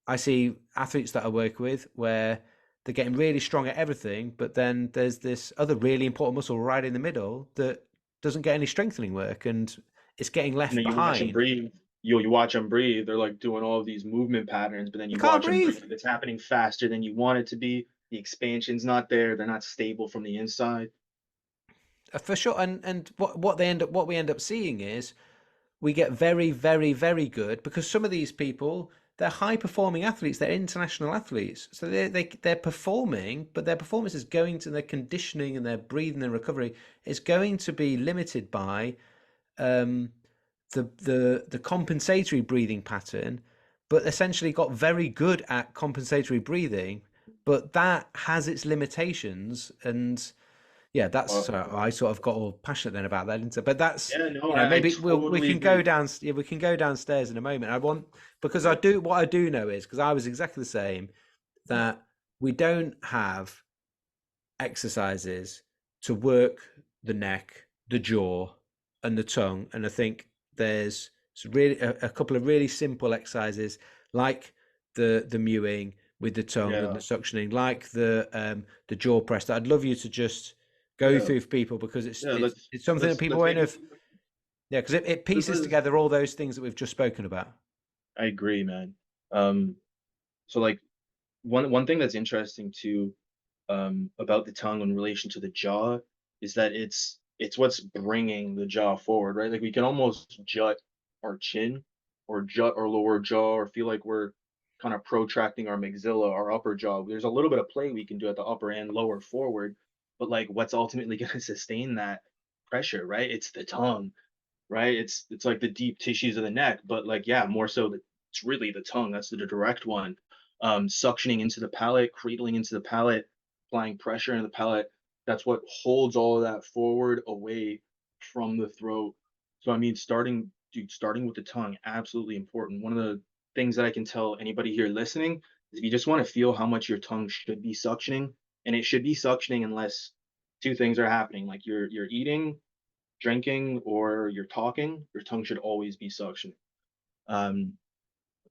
I see athletes that I work with where they're getting really strong at everything, but then there's this other really important muscle right in the middle that doesn't get any strengthening work, and it's getting And left then you watch them behind. breathe. You watch them breathe. They're like doing all of these movement patterns, but then You you can't watch them breathe. breathe. It's happening faster than you want it to be. The expansion's not there. They're not stable from the inside. For sure. And what we end up seeing is we get very, very, very good because some of these people, they're high performing athletes, they're international athletes. So they're performing, but their performance is going to their conditioning and their breathing and recovery is going to be limited by um, the compensatory breathing pattern, but essentially got very good at compensatory breathing, but that has its limitations. And yeah, that's Well, so I sort of got all passionate then about that, didn't I? But that's yeah, no, I maybe we totally can go agree. down. Yeah, we can go downstairs in a moment. I want because I Yeah. do what I do know is because I was exactly the same that we don't have exercises to work the neck, the jaw, and the tongue. And I think there's really a couple of really simple exercises like the mewing with the tongue and the Yeah. suctioning, like the jaw press. That I'd love you to just go Yeah. through for people because it's Yeah. it's Let's it's something that let's people let's won't maybe have. Yeah, because it let's, pieces let's together all those things that we've just spoken about. I agree, man. Um, so like one thing that's interesting too, about the tongue in relation to the jaw is that it's what's bringing the jaw forward, right? Like we can almost jut our chin or jut our lower jaw or feel like we're kind of protracting our maxilla, our upper jaw. There's a little bit of play we can do at the upper and lower forward, but like what's ultimately going to sustain that pressure, right? It's the tongue, right? It's like the deep tissues of the neck, but like yeah, more so it's really the tongue. That's the direct one. Suctioning into the palate, cradling into the palate, applying pressure in the palate. That's what holds all of that forward away from the throat. So I mean, starting with the tongue, absolutely important. One of the things that I can tell anybody here listening is if you just want to feel how much your tongue should be suctioning, and it should be suctioning unless two things are happening, like you're eating, drinking, or you're talking, your tongue should always be suctioning. Um,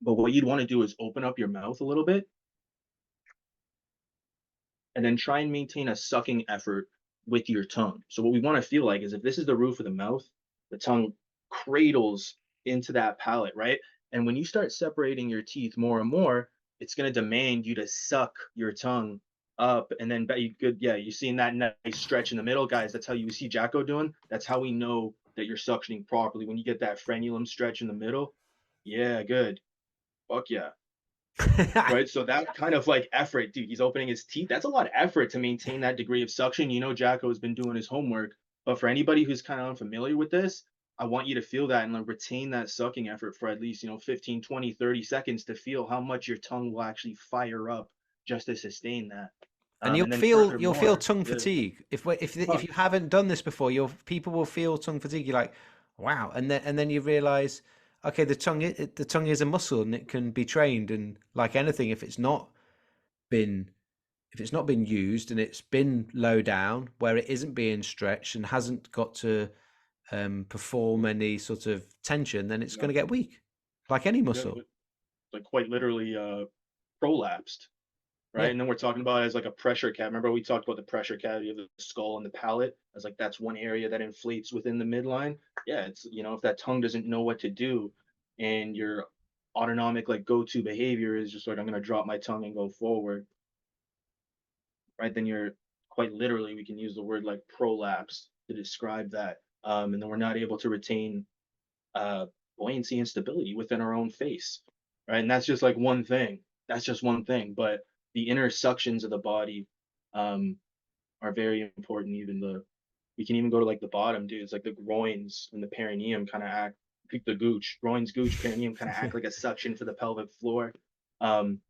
but what you'd want to do is open up your mouth a little bit and then try and maintain a sucking effort with your tongue. So what we want to feel like is if this is the roof of the mouth, the tongue cradles into that palate, right? And when you start separating your teeth more and more, it's going to demand you to suck your tongue up and then you could, yeah, you're seeing that nice stretch in the middle, guys. That's how you see Jacko doing. That's how we know that you're suctioning properly. When you get that frenulum stretch in the middle, yeah, good. Fuck yeah. Right, so that kind of like effort, dude, he's opening his teeth. That's a lot of effort to maintain that degree of suction. You know, Jacko has been doing his homework, but for anybody who's kind of unfamiliar with this, I want you to feel that and like retain that sucking effort for at least, 15, 20, 30 seconds to feel how much your tongue will actually fire up just to sustain that. And And then you'll feel furthermore, tongue yeah, fatigue if fuck, you haven't done this before. Your people will feel tongue fatigue. You're like, wow, and then you realize, okay, the tongue is a muscle and it can be trained. And like anything, been if it's not been used and it's been low down where it isn't being stretched and hasn't got to perform any sort of tension, then it's yeah, going to get weak, like any yeah, muscle. like quite literally prolapsed. Right? Yeah. And then we're talking about it as like a pressure cavity. Remember we talked about the pressure cavity of the skull and the palate as like that's one area that inflates within the midline. Yeah, it's if that tongue doesn't know what to do, and your autonomic like go-to behavior is just like I'm gonna drop my tongue and go forward, right? Then you're quite literally we can use the word like prolapse to describe that. And then we're not able to retain uh, buoyancy and stability within our own face, right? And that's just like one thing. That's just one thing, but the inner suctions of the body um, are very important. Even the we can even go to like the bottom, dude. It's like the groins and the perineum kind of act, like the gooch, groins, gooch, perineum kind of act like a suction for the pelvic floor. Um,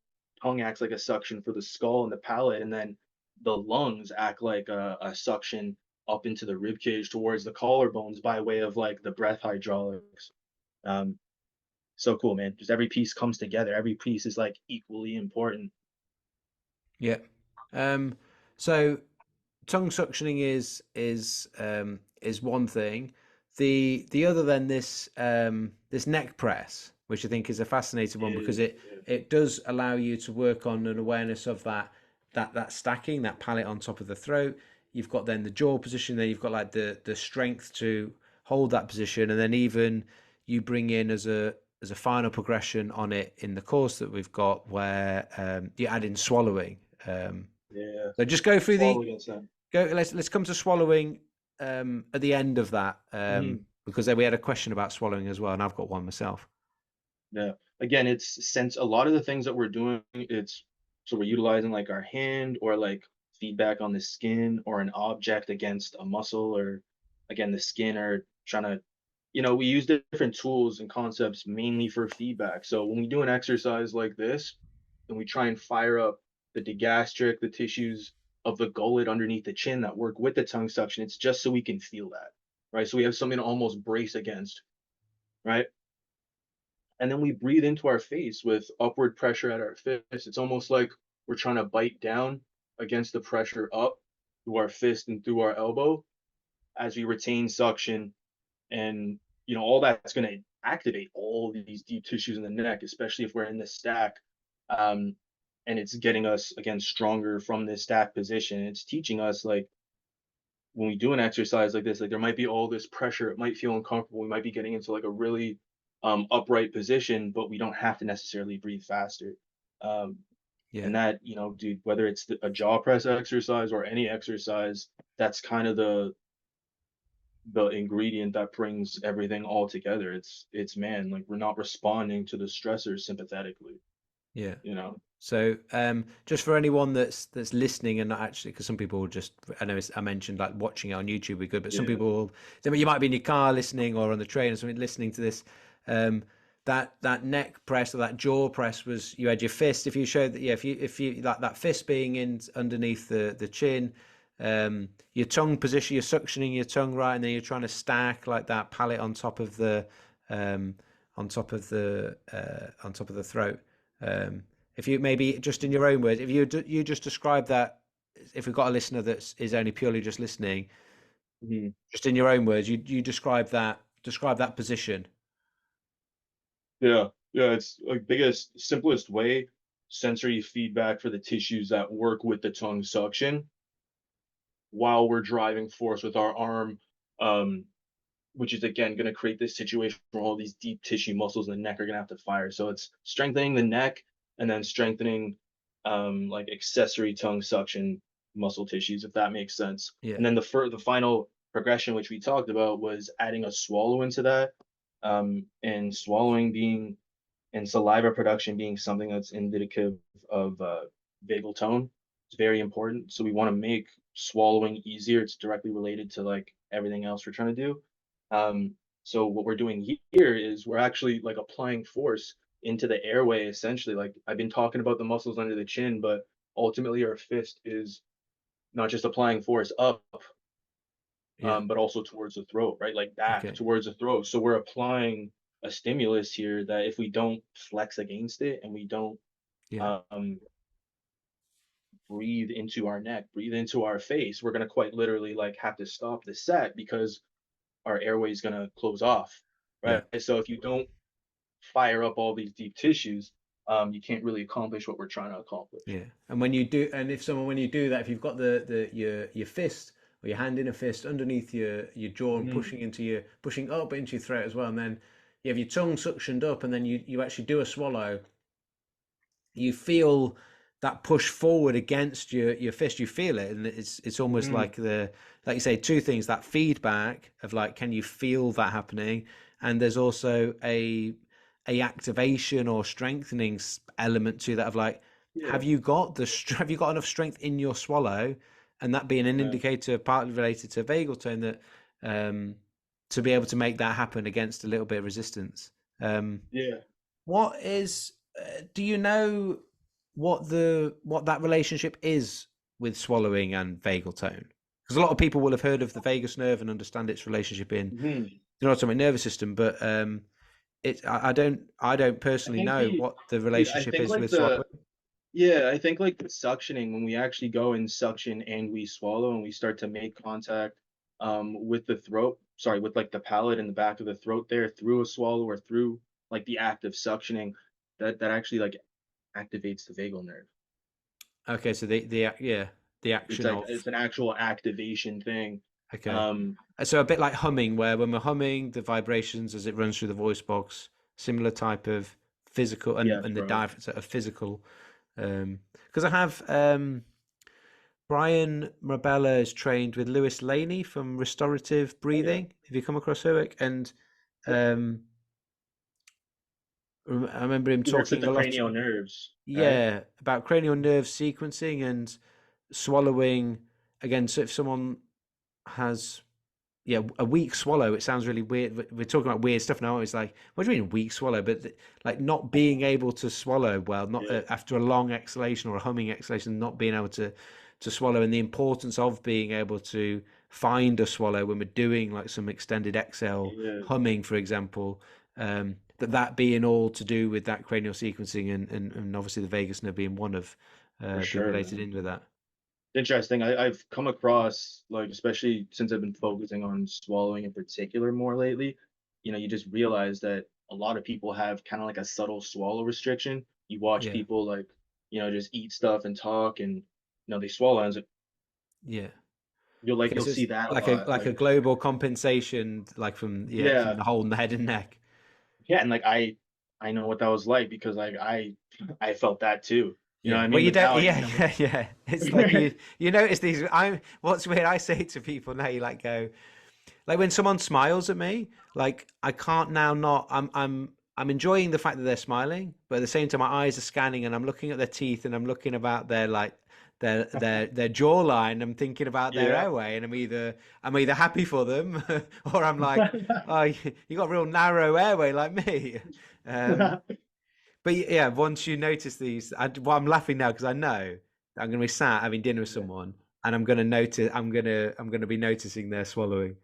tongue acts like a suction for the skull and the palate, and then the lungs act like a suction up into the rib cage towards the collarbones by way of like the breath hydraulics. Um, so cool, man. Just every piece comes together. Every piece is like equally important. Yeah. Um, so tongue suctioning is one thing. The other then this neck press, which I think is a fascinating one because Yeah, yeah, it does allow you to work on an awareness of that stacking, that palate on top of the throat. You've got then the jaw position, then you've got like the strength to hold that position, and then even you bring in as a final progression on it in the course that we've got where you add in swallowing. yeah. So just go through Swallow the against that. go. Let's come to swallowing at the end of that Mhm. because then we had a question about swallowing as well, and I've got one myself. Yeah. Again, it's since a lot of the things that we're doing, it's so we're utilizing like our hand or like feedback on the skin or an object against a muscle or again the skin or trying to, we use different tools and concepts mainly for feedback. So when we do an exercise like this, and we try and fire up the digastric, the tissues of the gullet underneath the chin that work with the tongue suction, it's just so we can feel that, right? So we have something to almost brace against, right? And then we breathe into our face with upward pressure at our fist. It's almost like we're trying to bite down against the pressure up through our fist and through our elbow as we retain suction. And all that's going to activate all these deep tissues in the neck, especially if we're in this stack. Um, and it's getting us again stronger from this stack position. It's teaching us like when we do an exercise like this, like there might be all this pressure. It might feel uncomfortable. We might be getting into like a really upright position, but we don't have to necessarily breathe faster. Um, Yeah, and that, dude, whether it's a jaw press exercise or any exercise, that's kind of the ingredient that brings everything all together. It's man, like we're not responding to the stressors sympathetically, yeah. you know. So just for anyone that's listening and not actually, because some people will just, I know I mentioned like watching it on YouTube would be good, but some Yeah. people will, then you might be in your car listening or on the train or something listening to this. Um, that neck press or that jaw press was you had your fist. If you showed that, yeah, if you that fist being in underneath the chin, your tongue position, you're suctioning your tongue right, and then you're trying to stack like that palate on top of the um, on top of the throat. Um, if you maybe just in your own words, if you just describe that, if we've got a listener that is only purely just listening, Mhm. just in your own words, you describe that position. Yeah, yeah, it's like biggest, simplest way, sensory feedback for the tissues that work with the tongue suction while we're driving force with our arm, um, which is again going to create this situation where all these deep tissue muscles in the neck are going to have to fire. So it's strengthening the neck and then strengthening like accessory tongue suction muscle tissues, if that makes sense. Yeah, And then the final progression, which we talked about, was adding a swallow into that, and swallowing being and saliva production being something that's indicative of vagal tone. It's very important. So we want to make swallowing easier. It's directly related to like everything else we're trying to do. So what we're doing here is we're actually like applying force into the airway essentially. Like I've been talking about the muscles under the chin, but ultimately our fist is not just applying force up, yeah, but also towards the throat, right? Like back okay, towards the throat. So we're applying a stimulus here that if we don't flex against it and we don't yeah, um, breathe into our neck, breathe into our face, we're going to quite literally like have to stop the set because our airway is going to close off, yeah. right? So if you don't fire up all these deep tissues, you can't really accomplish what we're trying to accomplish. Yeah, and when you do, and if someone when you do that, if you've got the your fist or your hand in a fist underneath your jaw and Mhm. pushing up into your throat as well, and then you have your tongue suctioned up, and then you actually do a swallow, you feel that push forward against your fist. You feel it, and it's almost Mhm. like like you say, two things: that feedback of like, can you feel that happening, and there's also a activation or strengthening element to that of like, Yeah. have you got enough strength in your swallow, and that being an Yeah. indicator partly related to vagal tone, that um, to be able to make that happen against a little bit of resistance. Um, Yeah. what is do you know what that relationship is with swallowing and vagal tone? Because a lot of people will have heard of the vagus nerve and understand its relationship in Mhm. the autonomic nervous system, but I don't I personally think know what the dude, I relationship think is like with swallowing. yeah, I think like the suctioning, when we actually go and suction and we swallow and we start to make contact with the throat, sorry, with like the palate in the back of the throat there through a swallow or through like the act of suctioning, that actually like activates the vagal nerve. Okay, so the It's action like of it's an actual activation thing. okay. Um, So a bit like humming, where when we're humming, the vibrations as it runs through the voice box, similar type of physical yes, and the bro. dive sort of physical. Because I have Brian Marbella is trained with Lewis Laney from Restorative Oh yeah. Breathing. Have you come across Herrick? And um, I remember him He works with talking the a lot, cranial nerves, right? yeah, about cranial nerve sequencing and swallowing. Again, so if someone has yeah, a weak swallow. It sounds really weird. We're talking about weird stuff now. It's like, what do you mean weak swallow? But like not being able to swallow well, not Yeah, after a long exhalation or a humming exhalation, not being able to swallow, and the importance of being able to find a swallow when we're doing like some extended exhale, yeah, humming, for example. That being all to do with that cranial sequencing and obviously the vagus nerve being one of for being sure, related man. in with that. Interesting. I've come across, like, especially since I've been focusing on swallowing in particular more lately, you just realize that a lot of people have kind of like a subtle swallow restriction. You watch Yeah, people like, just eat stuff and talk and they swallow and yeah. Okay, you'll so it's see that a lot. like a Like, global compensation, like from from yeah, the whole in the head and neck. yeah, and like I know what that was like because like I felt that too. You know what Yeah. I Well, mean? you But don't. now Yeah, yeah, yeah. It's like you notice these. I'm. What's weird? I say to people now, you like go like when someone smiles at me, like I can't now not. I'm enjoying the fact that they're smiling, but at the same time, my eyes are scanning and I'm looking at their teeth and I'm looking about their like their jawline. I'm thinking about their yeah. airway, and I'm either happy for them or I'm like, oh, you got a real narrow airway like me. Um, but yeah, once you notice these, well, I'm laughing now because I know that I'm going to be sat having dinner with Yeah. someone, and I'm going to notice. I'm going to be noticing their swallowing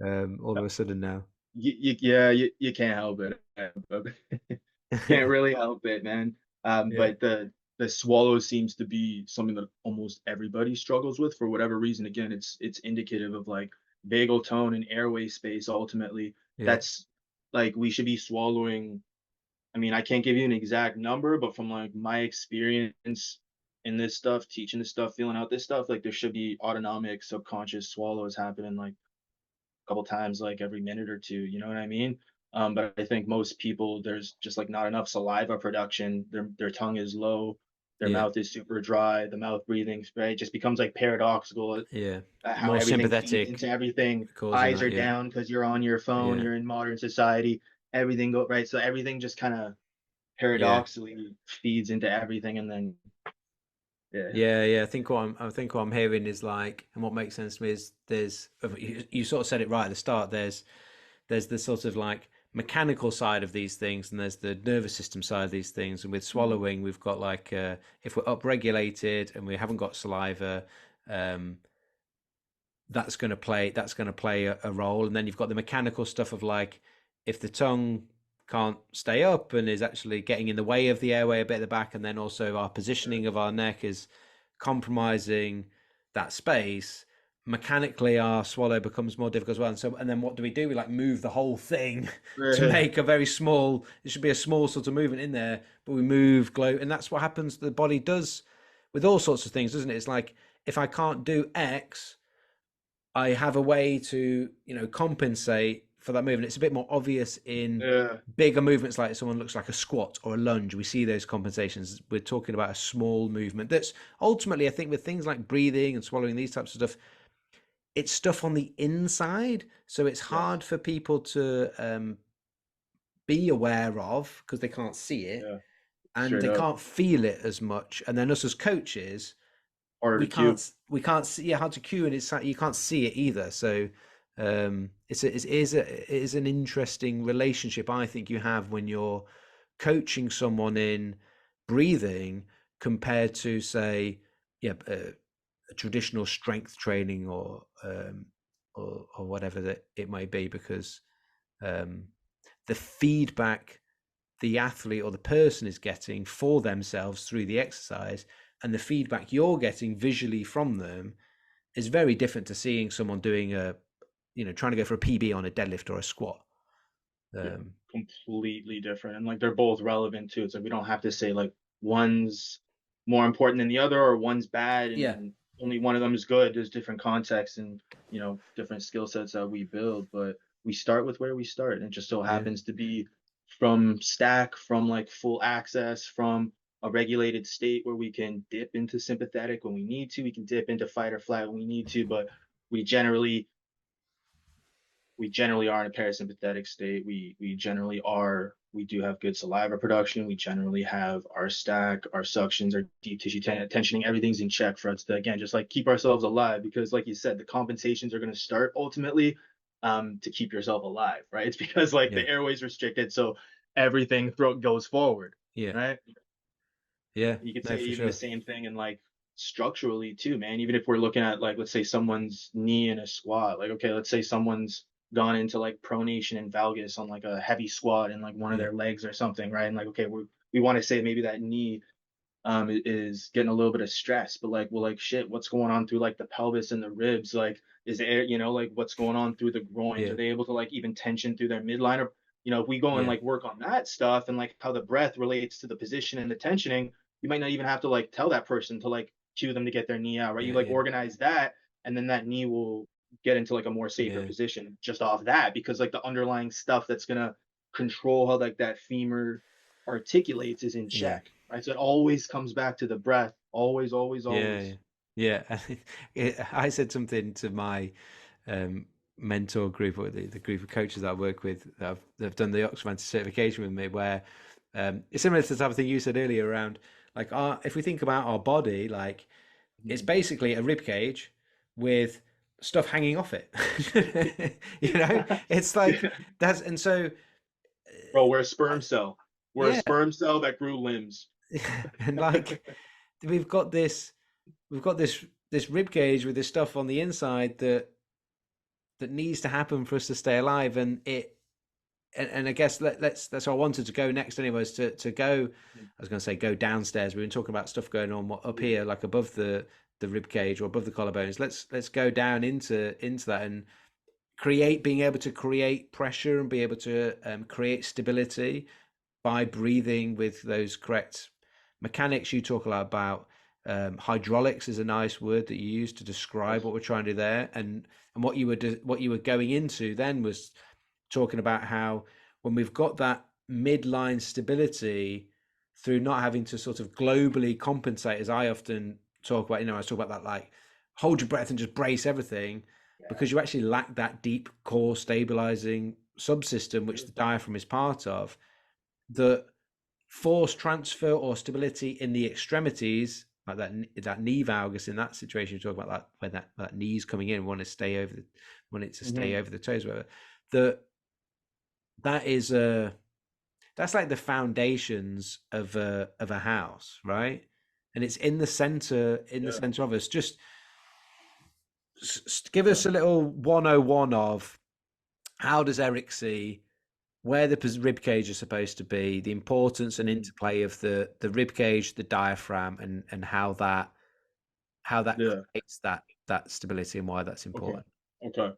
all of a sudden now. Yeah, you can't help it. Can't really help it, man. Yeah, But the swallow seems to be something that almost everybody struggles with for whatever reason. Again, it's indicative of like vagal tone and airway space. Ultimately, yeah, that's like we should be swallowing. I mean, I can't give you an exact number, but from like my experience in this stuff, teaching this stuff, feeling out this stuff, like there should be autonomic, subconscious swallows happening like couple times like every minute or two, you know what I mean? But I think most people there's just like not enough saliva production. Their tongue is low, their yeah, mouth is super dry, the mouth breathing, right? It just becomes like paradoxical yeah. how More everything feeds sympathetic into everything. causing Eyes that. are Yeah, down because you're on your phone, yeah, you're in modern society, everything go right. So everything just kind of yeah, paradoxically feeds into everything and then yeah. yeah. I think what I'm hearing is like, and what makes sense to me is you sort of said it right at the start. There's the sort of like mechanical side of these things and there's the nervous system side of these things, and with Mhm. swallowing we've got like if we're upregulated and we haven't got saliva, um that's going to play a role. And then you've got the mechanical stuff of like if the tongue can't stay up and is actually getting in the way of the airway a bit at the back, and then also our positioning of our neck is compromising that space, mechanically our swallow becomes more difficult as well. And so and then what do? We like move the whole thing to Yeah. make a very small, it should be a small sort of movement in there, but we move glow, and that's what happens, the body does with all sorts of things, doesn't it? It's like if I can't do X, I have a way to, compensate for that movement. It's a bit more obvious in Yeah. bigger movements, like someone looks like a squat or a lunge. We see those compensations. We're talking about a small movement that's ultimately, I think, with things like breathing and swallowing, these types of stuff, it's stuff on the inside. So it's Yes. hard for people to be aware of because they can't see it Yeah, and straight they up. can't feel it as much. And then us as coaches, Harder we to cue. can't see, yeah, hard to cue, and it's you can't see it either. So it is an interesting relationship I think you have when you're coaching someone in breathing compared to say yeah a traditional strength training or whatever that it may be, because um, the feedback the athlete or the person is getting for themselves through the exercise and the feedback you're getting visually from them is very different to seeing someone doing a trying to go for a PB on a deadlift or a squat. Yeah, um completely different. And like they're both relevant too. It's like we don't have to say like one's more important than the other or one's bad yeah, and only one of them is good. There's different contexts and different skill sets that we build, but we start with where we start. And it just so yeah, happens to be from stack, from like full access, from a regulated state where we can dip into sympathetic when we need to, we can dip into fight or flight when we need to, but we generally we generally are in a parasympathetic state. We generally are. We do have good saliva production. We generally have our stack, our suctions, our deep tissue tensioning. Everything's in check for us to again just like keep ourselves alive. Because like you said, the compensations are going to start ultimately to keep yourself alive, right? It's because like yeah, the airway's restricted, so everything throat goes forward, yeah, right? yeah, You could no, say for even the sure. same thing in like structurally too, man. Even if we're looking at like let's say someone's knee in a squat, like okay, let's say someone's gone into like pronation and valgus on like a heavy squat and like one of Yeah, their legs or something, right? And like okay, we want to say maybe that knee is getting a little bit of stress, but like well like shit, what's going on through like the pelvis and the ribs? Like is there like what's going on through the groins? yeah, Are they able to like even tension through their midline? Or if we go and yeah, like work on that stuff and like how the breath relates to the position and the tensioning, you might not even have to like tell that person to like cue them to get their knee out, right? You yeah, like yeah, organize that, and then that knee will get into like a more safer yeah, position just off that, because like the underlying stuff that's gonna control how like that femur articulates is in yeah, check, right? So it always comes back to the breath, always, always, yeah, always. yeah. I said something to my um, mentor group, or the group of coaches that I work with that have done the Oxfam certification with me, where it's similar to the type of thing you said earlier around like if we think about our body, like it's Mhm. basically a rib cage with stuff hanging off it. It's like that's and so Bro, we're a I- sperm cell. We're a yeah, sperm cell that grew limbs. and like we've got this we've got this rib cage with this stuff on the inside that needs to happen for us to stay alive, and I guess that's where I wanted to go next anyway, is to go. I was going to say go downstairs. We've been talking about stuff going on up here, like above the rib cage or above the collarbones. Let's go down into that and being able to create pressure and be able to create stability by breathing with those correct mechanics. You talk a lot about hydraulics is a nice word that you use to describe Yes. what we're trying to do there, and what you were going into then was talking about how when we've got that midline stability through not having to sort of globally compensate, as I often talk about, I talk about that like hold your breath and just brace everything, Yeah. because you actually lack that deep core stabilizing subsystem, which Sure. the diaphragm is part of, that force transfer or stability in the extremities, like that knee valgus in that situation. You talk about that when that knee's coming in, want it to stay Hmm. over the toes, whatever. That that is a that's like the foundations of a house, right? And it's in the Yeah. center of us. Just give Yeah. us a little 101 of how does Eric see where the rib cage is supposed to be, the importance and Mhm. interplay of the rib cage, the diaphragm, and how that Yeah. creates that stability and why that's Okay. important. Okay.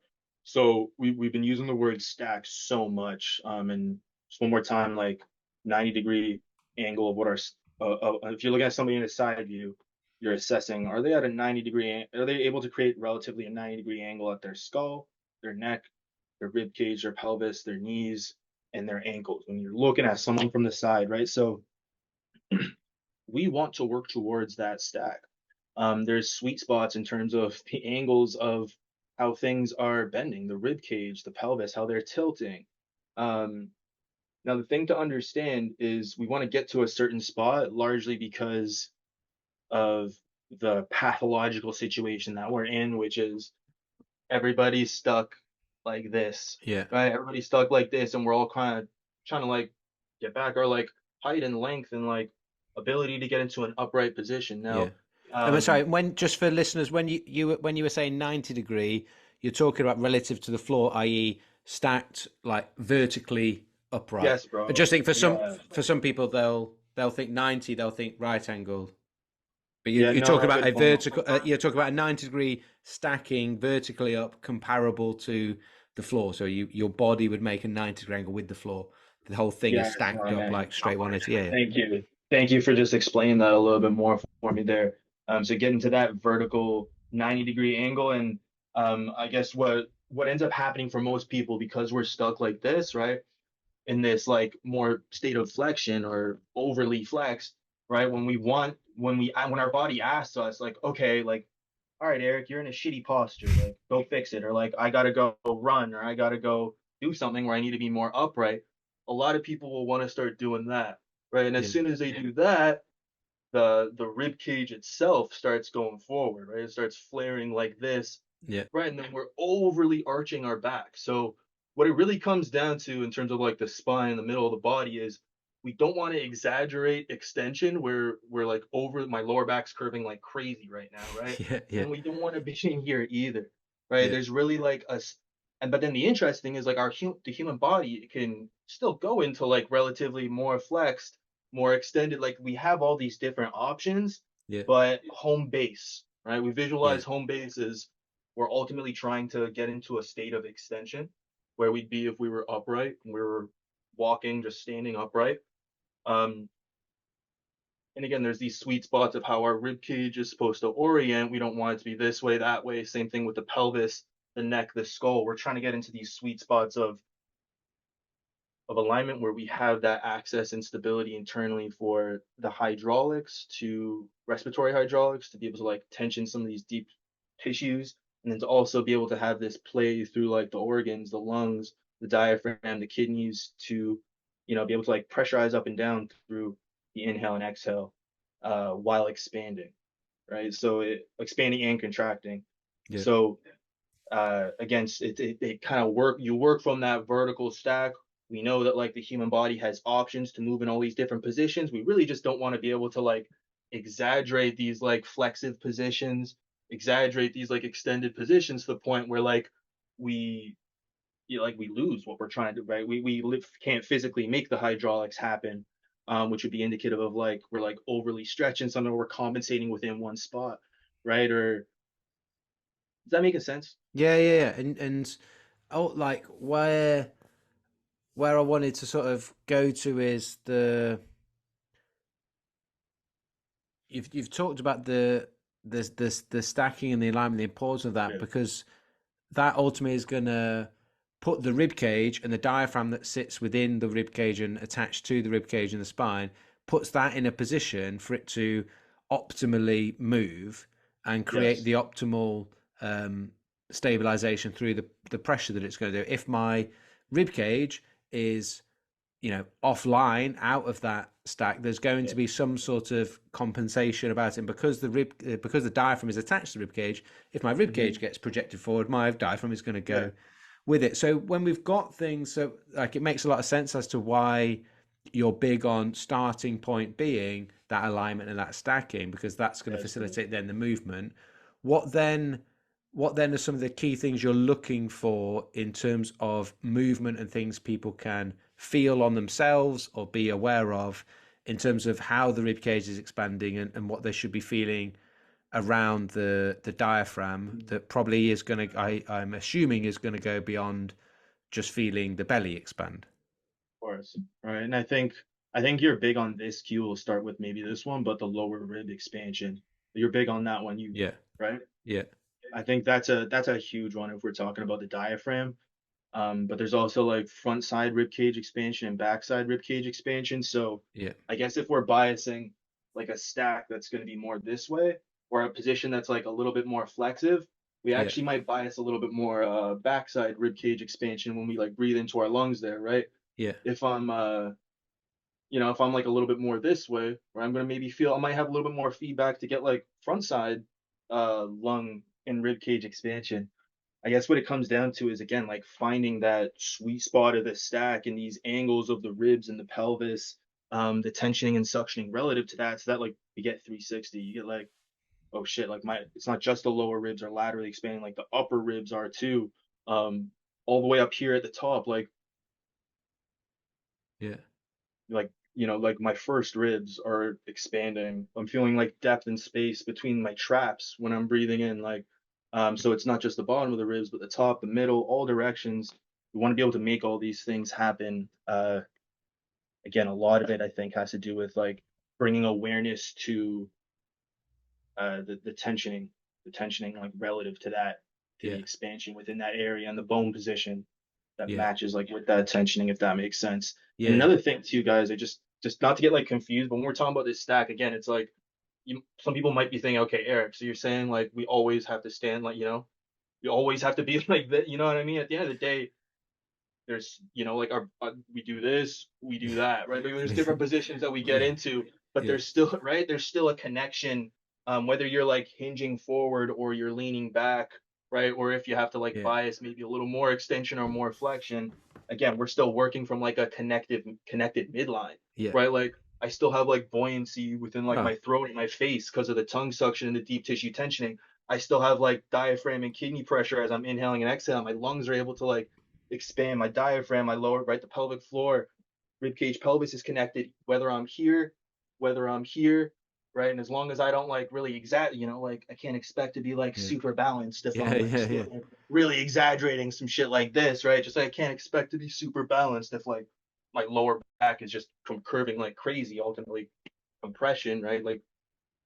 So we've been using the word stack so much. And just one more time, like 90-degree angle of what if you're looking at somebody in a side view, you're assessing, are they at a 90-degree, are they able to create relatively a 90-degree angle at their skull, their neck, their rib cage, their pelvis, their knees, and their ankles when you're looking at someone from the side, right? So we want to work towards that stack. There's sweet spots in terms of the angles of how things are bending, the rib cage, the pelvis, how they're tilting. Um, Now, the thing to understand is we want to get to a certain spot largely because of the pathological situation that we're in, which is everybody's stuck like this, Yeah, right? Everybody's stuck like this, and we're all kind of trying to like get back our like height and length and like ability to get into an upright position. yeah. Now, I'm sorry. um, When just for listeners, when when you were saying 90-degree, you're talking about relative to the floor, i.e., stacked like vertically upright. yes, I bro. just think Yeah, for some people they'll think 90, they'll think right angle. But yeah. you No, talk no, about good a point. vertical. You're talking about a 90-degree stacking vertically up, comparable to the floor. So your body would make a 90-degree angle with the floor. The whole thing is Yes, stacked my up man. like straight 180. Yeah, Thank you. Thank you for just explaining that a little bit more for me there. So getting to that vertical 90-degree angle, and I guess what ends up happening for most people because we're stuck like this, right? In this like more state of flexion or overly flexed, right? When our body asks us like, okay, like, all right, Eric, you're in a shitty posture, like go fix it, or like I gotta go run, or I gotta go do something where I need to be more upright. A lot of people will want to start doing that, right? And as yeah, soon as they do that, the rib cage itself starts going forward, right? It starts flaring like this, yeah, right? And then we're overly arching our back. So what it really comes down to in terms of like the spine, the middle of the body is we don't want to exaggerate extension where we're like over my lower back's curving like crazy right now, right? yeah, yeah, And we don't want to be in here either, right? yeah, There's really like and but then the interesting is like the human body can still go into like relatively more flexed, more extended. Like we have all these different options, yeah, but home base, right? We yeah, visualize home base as we're ultimately trying to get into a state of extension where we'd be if we were upright and we were walking, just standing upright. Um, and again, there's these sweet spots of how our rib cage is supposed to orient. We don't want it to be this way, that way. Same thing with the pelvis, the neck, the skull. We're trying to get into these sweet spots of alignment where we have that access and stability internally for the hydraulics to respiratory hydraulics to be able to like tension some of these deep tissues, and then to also be able to have this play through like the organs, the lungs, the diaphragm, the kidneys to, be able to like pressurize up and down through the inhale and exhale while expanding, right? So expanding and contracting. yeah, So against it kind of you work from that vertical stack. We know that like the human body has options to move in all these different positions. We really just don't want to be able to like exaggerate these like flexive positions, exaggerate these like extended positions to the point where like we like we lose what we're trying to do, right? Can't physically make the hydraulics happen, which would be indicative of like we're like overly stretching something, we're compensating within one spot, right? Or does that make a sense? yeah, yeah, yeah. And oh, like where I wanted to sort of go to is you've talked about the stacking and the alignment, the importance of that, Yeah. because that ultimately is going to put the rib cage and the diaphragm that sits within the rib cage and attached to the rib cage and the spine, puts that in a position for it to optimally move and create Yes. the optimal um, stabilization through the pressure that it's going to do. If my rib cage is offline out of that stack, there's going Yeah. to be some sort of compensation about it. And because the diaphragm is attached to the rib cage, if my rib cage Mhm. gets projected forward, my diaphragm is going to Yeah. go with it. So when we've got things, so like it makes a lot of sense as to why you're big on starting point being that alignment and that stacking, because that's going to Yes, bro. facilitate then the movement. What then what then are some of the key things you're looking for in terms of movement and things people can feel on themselves or be aware of in terms of how the rib cage is expanding and what they should be feeling around the diaphragm Mhm. that probably is going to I'm assuming is going to go beyond just feeling the belly expand. Of course. Right. And I think you're big on this cue. We'll start with maybe this one, but the lower rib expansion. You're big on that one, Yeah, right? yeah, I think that's a huge one if we're talking about the diaphragm. But there's also like front side rib cage expansion and back side rib cage expansion. So yeah, I guess if we're biasing like a stack that's going to be more this way, or a position that's like a little bit more flexive, we yeah, actually might bias a little bit more backside rib cage expansion when we like breathe into our lungs there, right? Yeah. If I'm if I'm like a little bit more this way, or I'm gonna maybe feel I might have a little bit more feedback to get like front side lung and rib cage expansion. I guess what it comes down to is again like finding that sweet spot of the stack and these angles of the ribs and the pelvis, the tensioning and suctioning relative to that, so that like you get 360, you get like, oh shit, like my it's not just the lower ribs are laterally expanding, like the upper ribs are too. Um, all the way up here at the top, Yeah. like my first ribs are expanding. I'm feeling like depth and space between my traps when I'm breathing in, like so it's not just the bottom of the ribs, but the top, the middle, all directions. We want to be able to make all these things happen. Again, a lot of it I think has to do with like bringing awareness to the tensioning like relative to that, to the Yeah. expansion within that area and the bone position that Yeah. matches like with that tensioning, if that makes sense. And Yeah. Yeah. another thing too, guys, I just not to get like confused, but when we're talking about this stack again, it's like some people might be thinking, okay, Eric, so you're saying like we always have to stand like, you always have to be like that, you know what I mean? At the end of the day, there's like our we do this, we do that, right? Like, there's different positions that we get Yeah. into, but Yeah. there's still right, there's still a connection, whether you're like hinging forward or you're leaning back, right? Or if you have to like Yeah. bias maybe a little more extension or more flexion, again, we're still working from like a connected midline, Yeah. right? Like I still have like buoyancy within like Oh, my throat and my face because of the tongue suction and the deep tissue tensioning. I still have like diaphragm and kidney pressure as I'm inhaling and exhaling. My lungs are able to like expand my diaphragm, my lower, right, the pelvic floor, rib cage, pelvis is connected, whether I'm here, right? And as long as I don't like really like I can't expect to be like yeah. super balanced if Yeah. I'm like Yeah. still Yeah. like, really exaggerating some shit like this, right? Just like I can't expect to be super balanced if like my lower back is just curving like crazy, ultimately compression, right? Like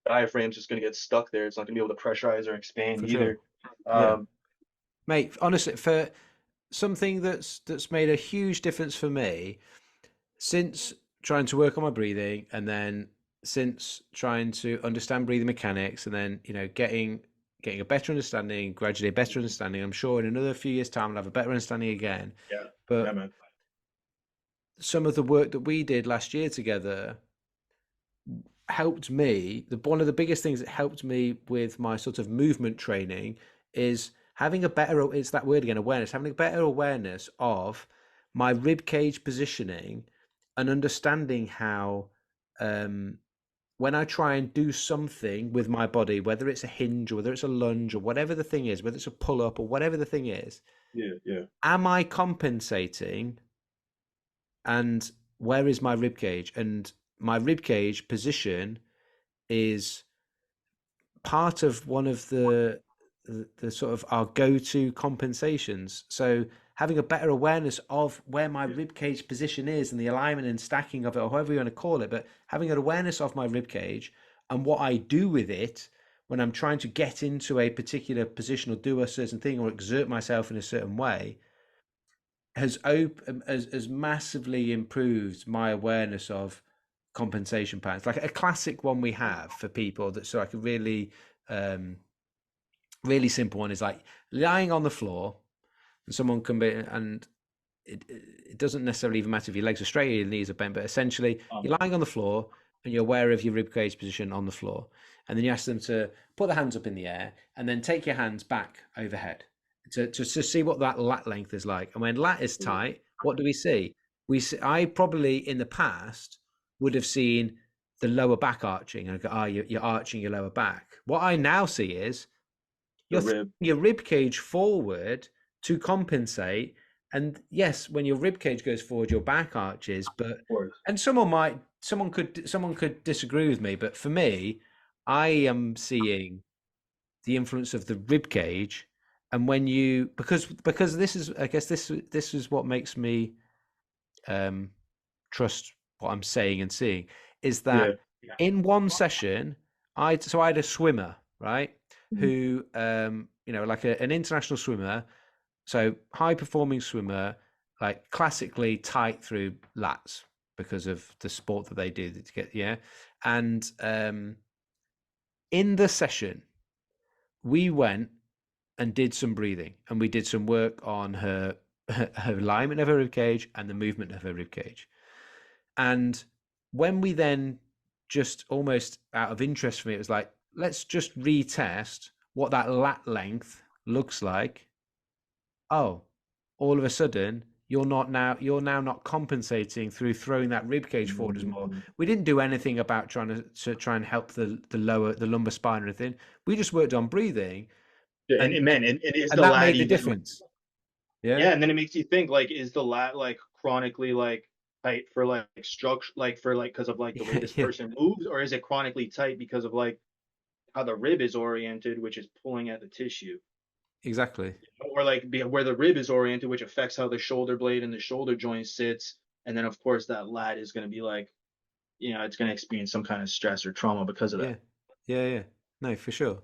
diaphragm's just gonna get stuck there. It's not gonna be able to pressurize or expand For sure. either. Yeah. Um, Mate, honestly, for something that's made a huge difference for me since trying to work on my breathing, and then since trying to understand breathing mechanics, and then getting a better understanding, gradually a better understanding. I'm sure in another few years' time I'll have a better understanding again. yeah, yeah, But man. some of the work that we did last year together helped me. One of the biggest things that helped me with my sort of movement training is having a better, it's that word again, awareness, having a better awareness of my rib cage positioning, and understanding how when I try and do something with my body, whether it's a hinge or whether it's a lunge or whatever the thing is, whether it's a pull up or whatever the thing is, Yeah, yeah, am I compensating, and where is my rib cage? And my rib cage position is part of one of the sort of our go-to compensations. So having a better awareness of where my yeah, rib cage position is and the alignment and stacking of it, or however you want to call it, but having an awareness of my rib cage and what I do with it when I'm trying to get into a particular position or do a certain thing or exert myself in a certain way has massively improved my awareness of compensation patterns. Like a classic one we have for people that so like a um really simple one is like lying on the floor, and someone can be, and it doesn't necessarily even matter if your legs are straight or your knees are bent, but essentially you're lying on the floor and you're aware of your rib cage position on the floor. And then you ask them to put their hands up in the air and then take your hands back overhead to see what that lat length is like. And when lat is yeah, tight, what do we see? I probably in the past would have seen the lower back arching and go, oh, you're arching your lower back. What I now see is the you're throwing rib, your rib cage forward to compensate. And yes, when your rib cage goes forward, your back arches. But of course. and someone could disagree with me, but for me, I am seeing the influence of the rib cage. And when you because this is I guess this is what makes me um, trust what I'm saying and seeing is that Yeah. in one session, I had a swimmer, right, Mhm. who like an international swimmer, so high performing swimmer, like classically tight through lats because of the sport that they do to get and in the session we went and did some breathing and we did some work on her alignment of a rib cage and the movement of a rib cage. And when we then, just almost out of interest for me, it was like, let's just retest what that lat length looks like. Oh, all of a sudden you're now not compensating through throwing that rib cage forward as more. Mm. We didn't do anything about trying to try and help the lumbar spine or anything. We just worked on breathing, Yeah, and and man, and is and the that lat made the even like, difference. Yeah, yeah, and then it makes you think like, is the lat like chronically like tight for like structure, like for like because of like the way yeah, this yeah, person moves, or is it chronically tight because of like how the rib is oriented, which is pulling at the tissue, exactly. or like where the rib is oriented, which affects how the shoulder blade and the shoulder joint sits, and then of course that lat is going to be like, it's going to experience some kind of stress or trauma because of that. Yeah, yeah, yeah. No, for sure.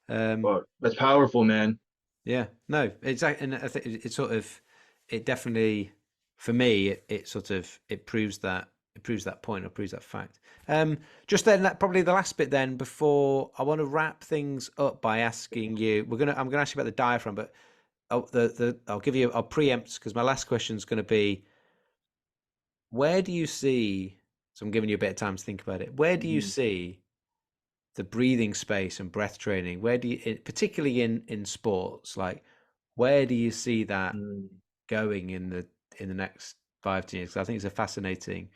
Um, But that's powerful, man. Yeah, no, exactly, and I think it sort of, it definitely, for me, it sort of it proves that point or proves that fact. Just then, that probably the last bit then before I want to wrap things up by asking you, I'm gonna ask you about the diaphragm, but I'll preempt because my last question is going to be, where do you see? So I'm giving you a bit of time to think about it. Where do you Mhm. see the breathing space and breath training? Where do you, particularly in sports, like where do you see that Mm. going in the next 5 to years? 'Cause I think it's a fascinating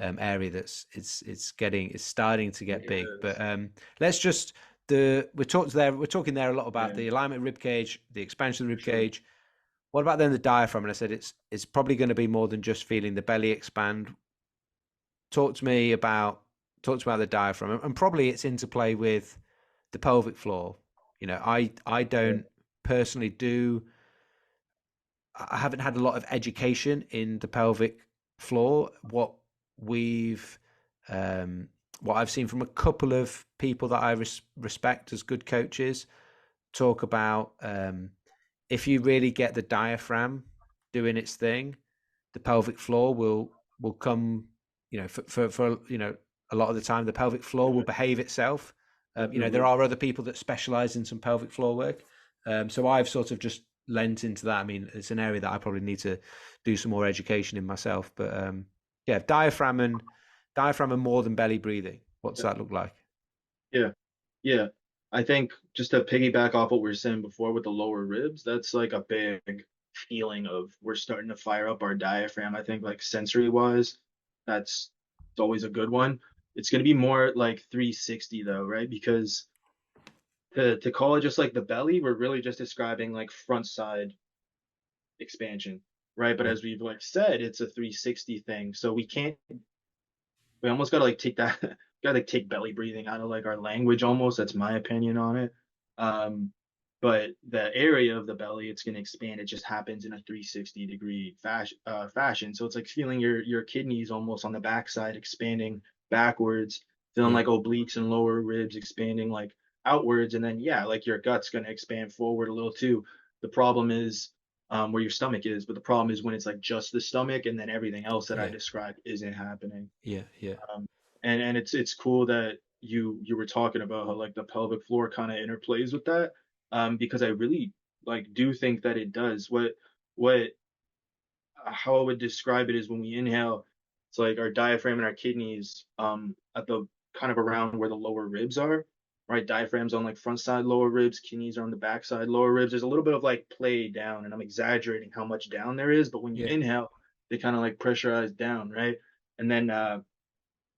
area it's starting to It get big. But is. let's just we're talking there a lot about Yeah, the alignment rib cage, the expansion of the for rib sure. cage. What about then the diaphragm? And I said it's probably going to be more than just feeling the belly expand. Talk to me about talk to me about the diaphragm, and probably its interplay with the pelvic floor. I Yeah. don't personally do. I haven't had a lot of education in the pelvic floor. We've, um, what I've seen from a couple of people that I respect as good coaches talk about, if you really get the diaphragm doing its thing, the pelvic floor will come. For a lot of the time, the pelvic floor will Yeah, behave itself. There definitely. are other people that specialize in some pelvic floor work. So I've sort of just lent into that. I mean, it's an area that I probably need to do some more education in myself. But yeah, diaphragm and more than belly breathing. What's Yeah. that look like? Yeah. Yeah. I think just to piggyback off what we were saying before with the lower ribs, that's like a big feeling of we're starting to fire up our diaphragm. I think like sensory wise, that's it's always a good one. It's going to be more like 360 though, right? Because to call it just like the belly, we're really just describing like front side expansion, right? But Yeah, as we've like said, it's a 360 thing. So we almost gotta like take that gotta like take belly breathing out of like our language almost. That's my opinion on it. Um, but the area of the belly it's gonna expand. It just happens in a 360-degree fashion. So it's like feeling your kidneys almost on the backside expanding backwards, feeling yeah, like obliques and lower ribs expanding like outwards, and then yeah, like your gut's gonna expand forward a little too. The problem is where your stomach is, but the problem is when it's like just the stomach and then everything else that I yeah, described isn't happening. yeah, yeah, And it's cool that you were talking about how like the pelvic floor kind of interplays with that, because I really like do think that it does. What How I would describe it is when we inhale, it's like our diaphragm and our kidneys at the kind of around where the lower ribs are, right? Diaphragm's on like front side lower ribs, kidneys are on the back side lower ribs. There's a little bit of like play down, and I'm exaggerating how much down there is, but when you yeah, inhale, they kind of like pressurize down, right? And then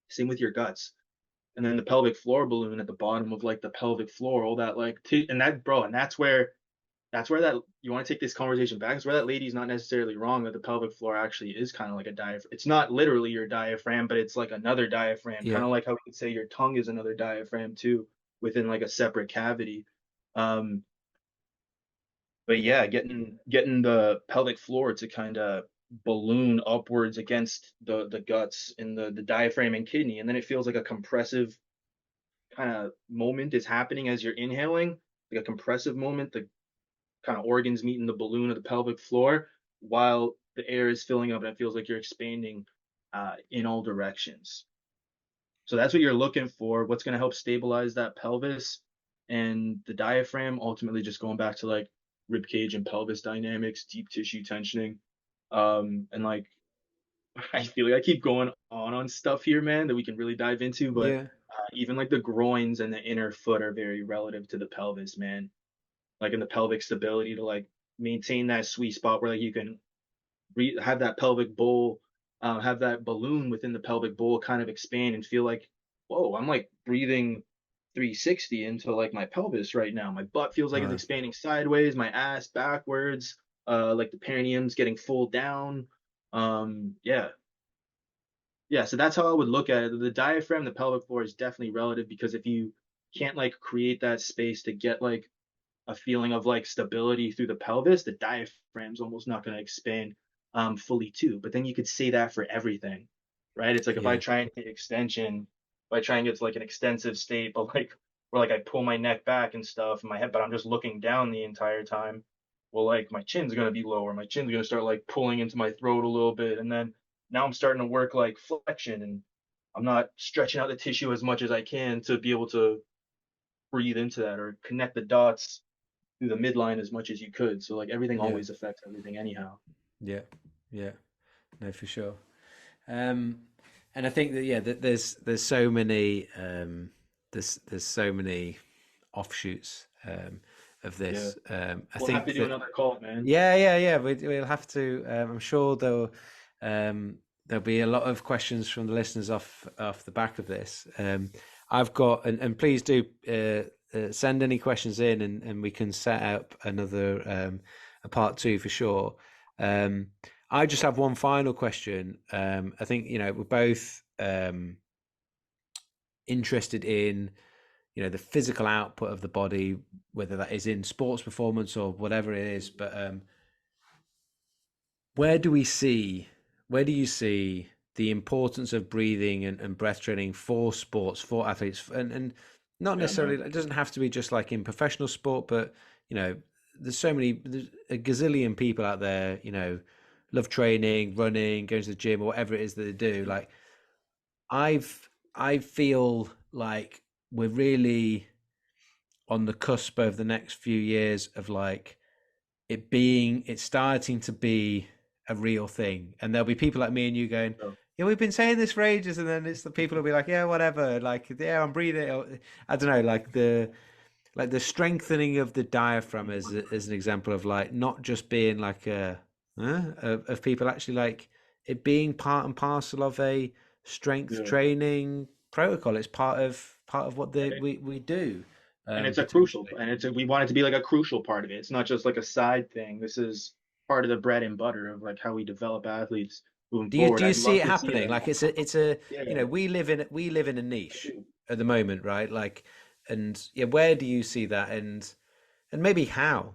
same with your guts, and then the pelvic floor balloon at the bottom of like the pelvic floor, all that like and that bro, and that's where that you want to take this conversation back. It's where that lady's not necessarily wrong that the pelvic floor actually is kind of like a diaphragm. It's not literally your diaphragm, but it's like another diaphragm, kind yeah, of like how we could say your tongue is another diaphragm too, within like a separate cavity. Um, but yeah, yeah, getting the pelvic floor to kind of balloon upwards against the guts and the diaphragm and kidney, and then it feels like a compressive kind of moment is happening as you're inhaling, like a compressive moment. The kind of organs meet in the balloon of the pelvic floor while the air is filling up and it feels like you're expanding in all directions. So that's what you're looking for. What's going to help stabilize that pelvis and the diaphragm, ultimately just going back to like rib cage and pelvis dynamics, deep tissue tensioning. And like I feel like I keep going on stuff here, man, that we can really dive into, but Yeah. even like the groins and the inner foot are very relative to the pelvis, man. Like in the pelvic stability to like maintain that sweet spot where like you can have that pelvic bowl, have that balloon within the pelvic bowl kind of expand and feel like, whoa, I'm like breathing 360 into like my pelvis right now. My butt feels like it's Right. expanding sideways, my ass backwards, like the perineum's getting full down. Yeah, yeah. So that's how I would look at it. The diaphragm, the pelvic floor is definitely relative because if you can't like create that space to get like a feeling of like stability through the pelvis, the diaphragm's almost not going to expand fully too. But then you could say that for everything, right? It's like if I Yeah. try and take extension, if I try and get to like an extensive state, but like where like I pull my neck back and stuff, and my head, but I'm just looking down the entire time. Well, like my chin's gonna be lower. My chin's gonna start like pulling into my throat a little bit, and then now I'm starting to work like flexion, and I'm not stretching out the tissue as much as I can to be able to breathe into that or connect the dots through the midline as much as you could. So like everything Yeah. always affects everything anyhow. Yeah. Yeah. No, for sure. Um, and I think that, yeah, that there's so many there's so many offshoots of Yeah. this. I We'll have to think do that, another call, man. yeah, yeah, yeah. We'll have to. I'm sure there'll be a lot of questions from the listeners off the back of this. I've got, and please do send any questions in, and we can set up another a part two for sure. Um, I just have one final question. I think we're both interested in the physical output of the body, whether that is in sports performance or whatever it is, but where do we see, where do you see the importance of breathing and breath training for sports, for athletes, and not Yeah, necessarily, man. it doesn't have to be just like in professional sport, but you know, there's a gazillion people out there, love training, running, going to the gym, or whatever it is that they do. Like I feel like we're really on the cusp of the next few years of like it's starting to be a real thing, and there'll be people like me and you going, So, yeah, we've been saying this for ages, and then it's the people will be like, yeah, whatever, like, yeah, I'm breathing, I don't know, like the strengthening of the diaphragm as an example of like not just being like of people actually like it being part and parcel of a strength yeah. training protocol. It's part of what And, it, we do and it's a crucial, potentially. and we want it to be like a crucial part of it. It's not just like a side thing. This is part of the bread and butter of like how we develop athletes moving Do forward. you I'd see love it to see happening? that. Like it's a Yeah, we live in a I niche do. at the moment, right? Like, and yeah, where do you see that, and maybe how?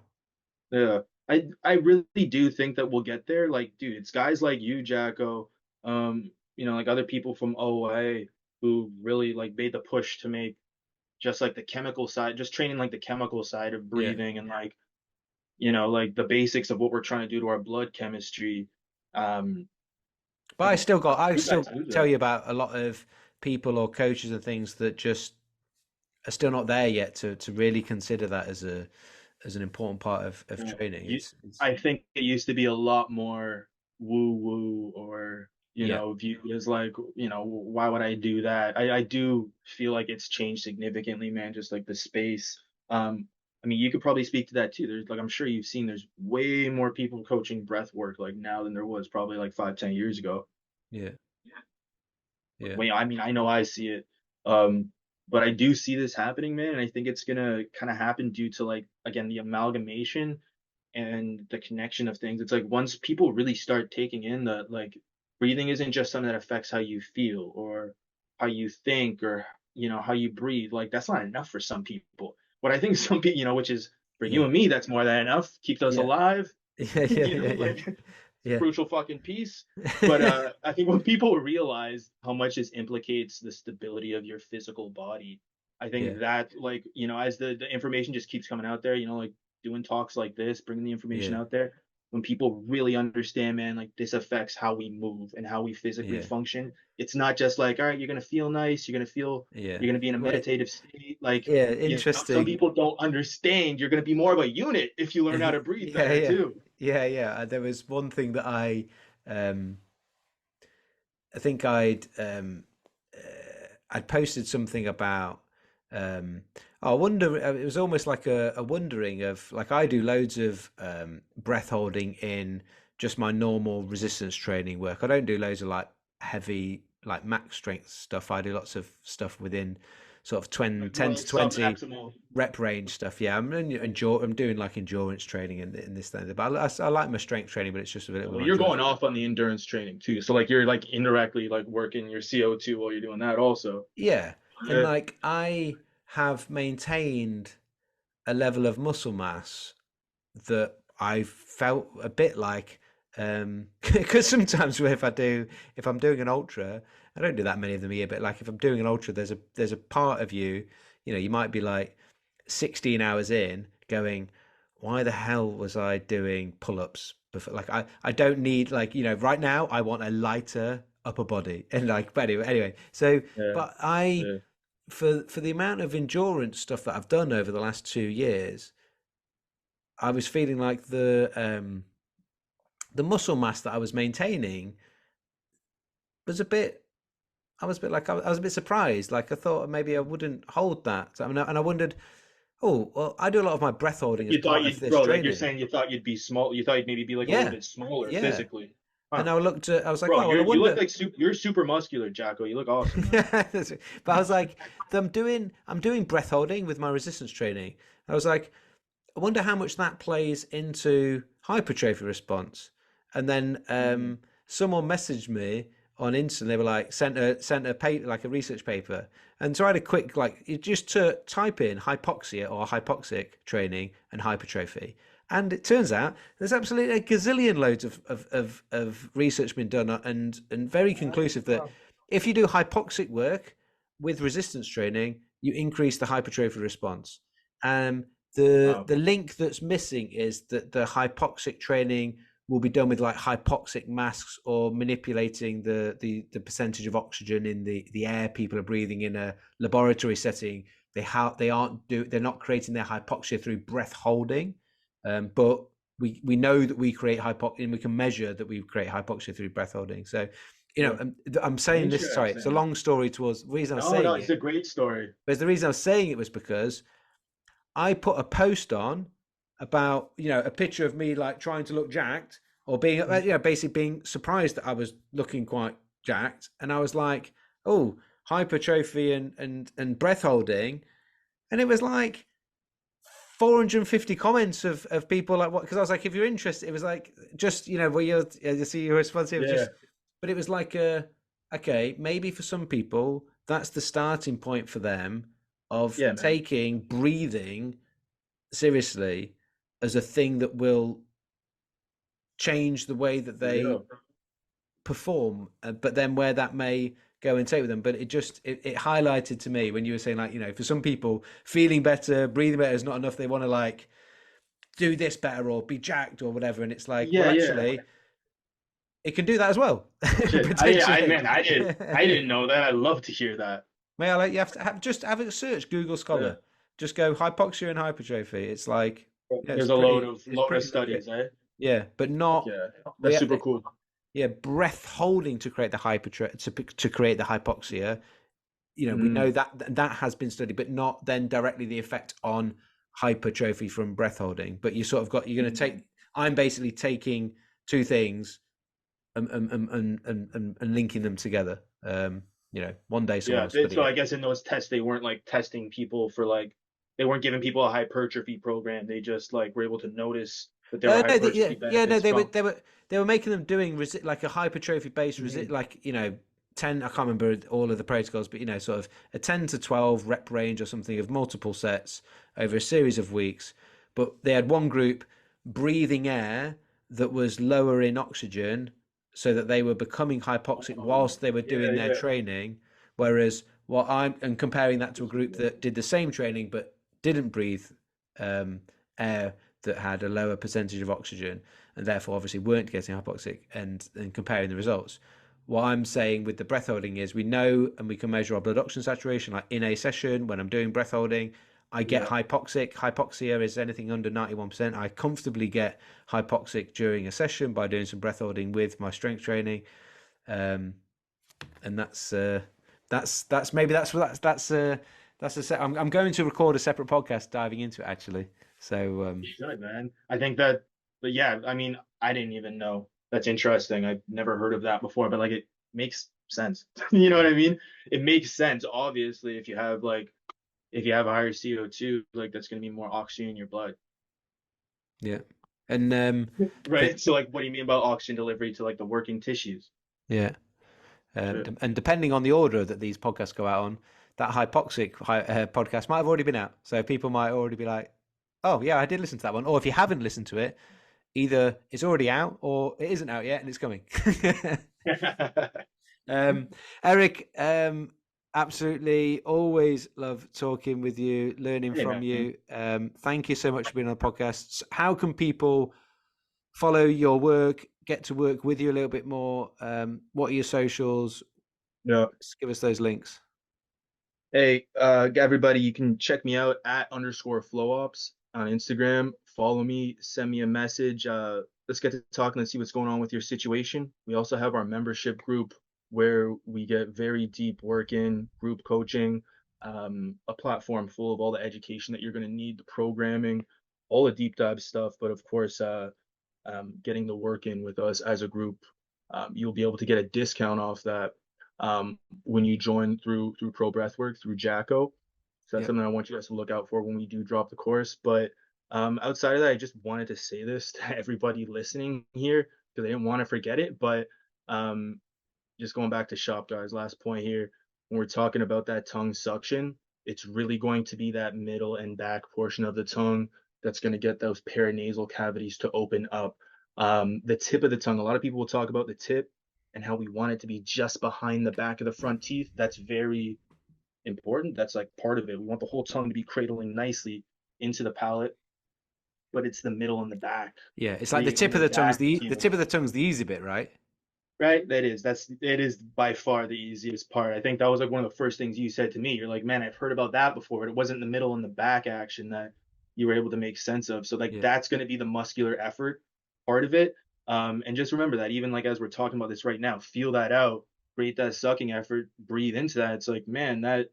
Yeah. I really do think that we'll get there. Like, dude, it's guys like you, Jacko, like other people from OA who really like made the push to make just like the chemical side, just training like the chemical side of Yeah. breathing and like, like the basics of what we're trying to do to our blood chemistry. Um, But I you still guys do tell that. you about a lot of people or coaches and things that just are still not there yet to really consider that as an important part of Yeah. training. It's I think it used to be a lot more woo woo or, yeah, viewed as like, why would I do that? I do feel like it's changed significantly, man, just like the space. I mean, you could probably speak to that too. There's like, I'm sure you've seen there's way more people coaching breath work like now than there was probably like 5, 10 years ago. yeah, yeah, Wait, I mean, I know I see it. Um, but I do see this happening, man, and I think it's gonna kind of happen due to like again the amalgamation and the connection of things. It's like once people really start taking in that like breathing isn't just something that affects how you feel or how you think or how you breathe. Like that's not enough for some people. What I think some people, which is for you yeah, and me, that's more than enough. Keeps us yeah, alive. yeah, yeah, yeah, yeah, Like yeah. crucial fucking piece. But I think when people realize how much this implicates the stability of your physical body, I Yeah, think that like as the information just keeps coming out there, like doing talks like this, bringing the information yeah, out there. when people really understand, man, like this affects how we move and how we physically Yeah. function. It's not just like, all right, you're gonna feel nice, Yeah. you're gonna be in a Well, meditative state. Like, yeah, some interesting. people don't understand. You're gonna be more of a unit if you learn how to breathe Yeah, better yeah. too. Yeah. There was one thing that um I think I'd posted something about I wonder it was almost like a wondering of like I do loads of breath holding in just my normal resistance training work. I don't do loads of like heavy like max strength stuff. I do lots of stuff within sort of 20, Like more 10 to like sub 20 maximal. rep range stuff. Yeah, I'm doing like endurance training in this thing. But I like my strength training, but it's just a little bit Well, more you're endurance. going off on the endurance training too. So like you're like indirectly like working your CO2 while you're doing that also. Yeah. And Yeah. like I have maintained a level of muscle mass that I felt a bit like because sometimes if I'm doing an ultra, I don't do that many of them a year, but like if I'm doing an ultra, there's a part of you, you might be like 16 hours in going, why the hell was I doing pull-ups before? Like I don't need like, right now I want a lighter upper body. And like but anyway, so Yeah. but I Yeah. for the amount of endurance stuff that I've done over the last 2 years, I was feeling like the muscle mass that I was maintaining was a bit. I was a bit like I was a bit surprised. Like I thought maybe I wouldn't hold that. I mean, and I wondered. Oh well, I do a lot of my breath holding as You thought part of you'd, this bro, like you're training. saying you thought you'd be small. You thought you'd maybe be like a little Yeah, bit smaller yeah. physically. And Huh. I looked at. I was like, Bro, oh well, I you look wonder. like you're super muscular, Jacko. You look awesome, man. But I was like, I'm doing breath holding with my resistance training. I was like, I wonder how much that plays into hypertrophy response. And then Mm. someone messaged me on Insta. They were like sent a paper, like a research paper. And so I had a quick like just to type in hypoxia or hypoxic training and hypertrophy. And it turns out there's absolutely a gazillion loads of research been done and very conclusive that Wow. if you do hypoxic work with resistance training, you increase the hypertrophy response. Um, the Wow. link that's missing is that the hypoxic training will be done with like hypoxic masks or manipulating the percentage of oxygen in the air people are breathing in a laboratory setting. They're not creating their hypoxia through breath holding, but we know that we create hypoxia and we can measure that we create hypoxia through breath holding. So, Yeah. I'm saying this. Sorry, it's a Interesting. long story towards the reason I was No, no, saying it's it. a great story. But the reason I was saying it was because I put a post on about a picture of me like trying to look jacked or being basically being surprised that I was looking quite jacked, and I was like, oh, hypertrophy and breath holding, and it was like 450 comments of people like what, because I was like, if you're interested, it was like just well you see your response here was Yeah. just, but it was like okay, maybe for some people that's the starting point for them of Yeah, man. taking breathing seriously as a thing that will change the way that For they real. perform, but then where that may go and take with them. But it highlighted to me when you were saying like for some people feeling better, breathing better is not enough. They want to like do this better or be jacked or whatever, and it's like, well, Yeah, yeah. actually, it can do that as well Shit. potentially. Man, I didn't know that. I'd love to hear that. May I like you have to just have a search Google Yeah. Scholar, just go hypoxia and hypertrophy. It's like There's a load it's of pretty legit. studies, eh? Yeah, but Fuck not yeah. we That's super cool. yeah, breath holding to create the to create the hypoxia. We Mm, know that that has been studied, but not then directly the effect on hypertrophy from breath holding. But you're going to mm. take. I'm basically taking two things and linking them together. One day someone Yeah. will study So I it. guess in those tests, they weren't like testing people for like, they weren't giving people a hypertrophy program. They just like were able to notice that there were No, yeah, hypertrophy yeah, no, benefits from. they were making them doing like a hypertrophy based Mhm. like 10. I can't remember all of the protocols, but sort of a 10 to 12 rep range or something of multiple sets over a series of weeks. But they had one group breathing air that was lower in oxygen, so that they were becoming hypoxic whilst they were Yeah, doing their yeah. training. Whereas what I'm and comparing that to a group that did the same training but didn't breathe um, air that had a lower percentage of oxygen and therefore obviously weren't getting hypoxic, and comparing the results. What I'm saying with the breath holding is we know and we can measure our blood oxygen saturation, like in a session when I'm doing breath holding. I get Yeah. hypoxic. Hypoxia is anything under 91%. I comfortably get hypoxic during a session by doing some breath holding with my strength training. Um, and that's maybe that's a set. I'm going to record a separate podcast diving into it actually. So You should, man. I think that, but yeah, I mean, I didn't even know. That's interesting. I've never heard of that before, but like it makes sense. You know what I mean? It makes sense. Obviously, if you have like, if you have a higher CO2, like that's going to be more oxygen in your blood. yeah, and for, Right. So like, what do you mean about oxygen delivery to like the working tissues? yeah, Shit. and depending on the order that these podcasts go out on, that hypoxic podcast might have already been out. So people might already be like, "Oh yeah, I did listen to that one." Or if you haven't listened to it, either it's already out or it isn't out yet and it's coming. Um, Eric, absolutely always love talking with you, learning Hey, from man. you. Thank you so much for being on the podcast. How can people follow your work, get to work with you a little bit more? What are your socials? Yeah. Just give us those links. Hey, everybody, you can check me out at underscore FlowOps on Instagram. Follow me, send me a message. Let's get to talking and see what's going on with your situation. We also have our membership group where we get very deep work in group coaching, a platform full of all the education that you're going to need, the programming, all the deep dive stuff. But of course, getting the work in with us as a group, you'll be able to get a discount off that when you join through Pro Breathwork through Jacko. So that's Yep. something I want you guys to look out for when we do drop the course. But outside of that, I just wanted to say this to everybody listening here because I didn't want to forget it. But um, just going back to shop, guys, last point here, when we're talking about that tongue suction, it's really going to be that middle and back portion of the tongue that's going to get those paranasal cavities to open up. The tip of the tongue, a lot of people will talk about the tip and how we want it to be just behind the back of the front teeth. That's very important. That's like part of it. We want the whole tongue to be cradling nicely into the palate, but it's the middle and the back. Yeah, it's like the The tip of the the tongue's back, the tip of the tongue's the easy bit, right? right? That's it is by far the easiest part. I think that was like one of the first things you said to me. You're like, man, I've heard about that before, but it wasn't the middle and the back action that you were able to make sense of. So like Yeah. that's going to be the muscular effort part of it. And just remember that even like as we're talking about this right now, feel that out, create that sucking effort, breathe into that. It's like, man, that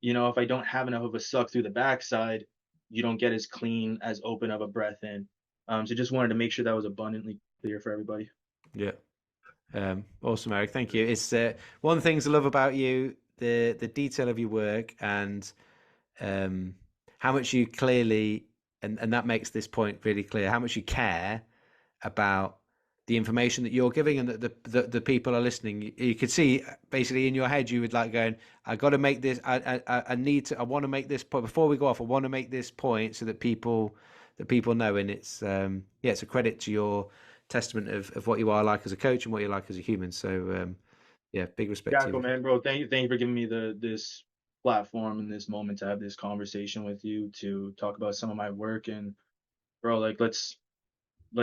if I don't have enough of a suck through the backside, you don't get as clean as open of a breath in. So just wanted to make sure that was abundantly clear for everybody. Yeah. Awesome, Eric. Thank you. It's one of the things I love about you, the detail of your work, and um, how much you clearly, and that makes this point really clear, how much you care about the information that you're giving and that the people are listening. You could see basically in your head you would like going, I got to make this. I need to. I want to make this point before we go off. I want to make this point so that people know. And it's yeah, it's a credit to your testament of what you are like as a coach and what you're like as a human. So yeah, big respect to Jacko, you. man, bro, thank you for giving me this platform and this moment to have this conversation with you to talk about some of my work. And bro, like let's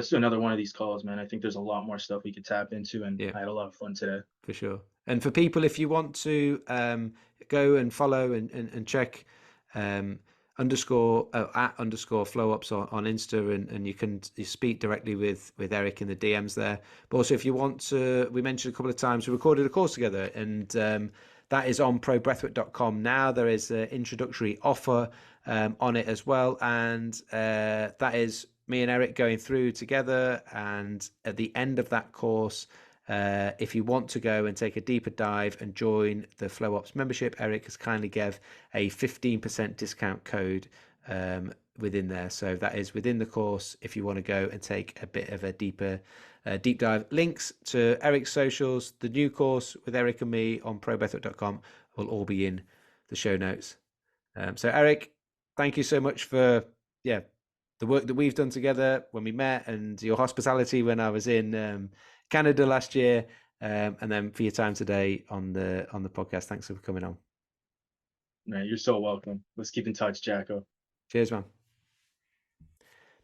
do another one of these calls, man. I think there's a lot more stuff we could tap into, and Yeah. I had a lot of fun today. For sure. And for people, if you want to go and follow and check um, underscore at underscore flow ups on Insta, and you speak directly with Eric in the DMs there. But also, if you want to, we mentioned a couple of times we recorded a course together, and that is on probreathwork.com now. There is an introductory offer on it as well, and that is me and Eric going through together. And at the end of that course, if you want to go and take a deeper dive and join the FlowOps membership, Eric has kindly gave a 15% discount code within there. So that is within the course if you want to go and take a bit of a deeper deep dive. Links to Eric's socials, the new course with Eric and me on probreathwork.com will all be in the show notes. So Eric, thank you so much for the work that we've done together when we met, and your hospitality when I was in Canada last year, and then for your time today on the podcast. Thanks for coming on. Man, you're so welcome. Let's keep in touch, Jacko. Cheers, man.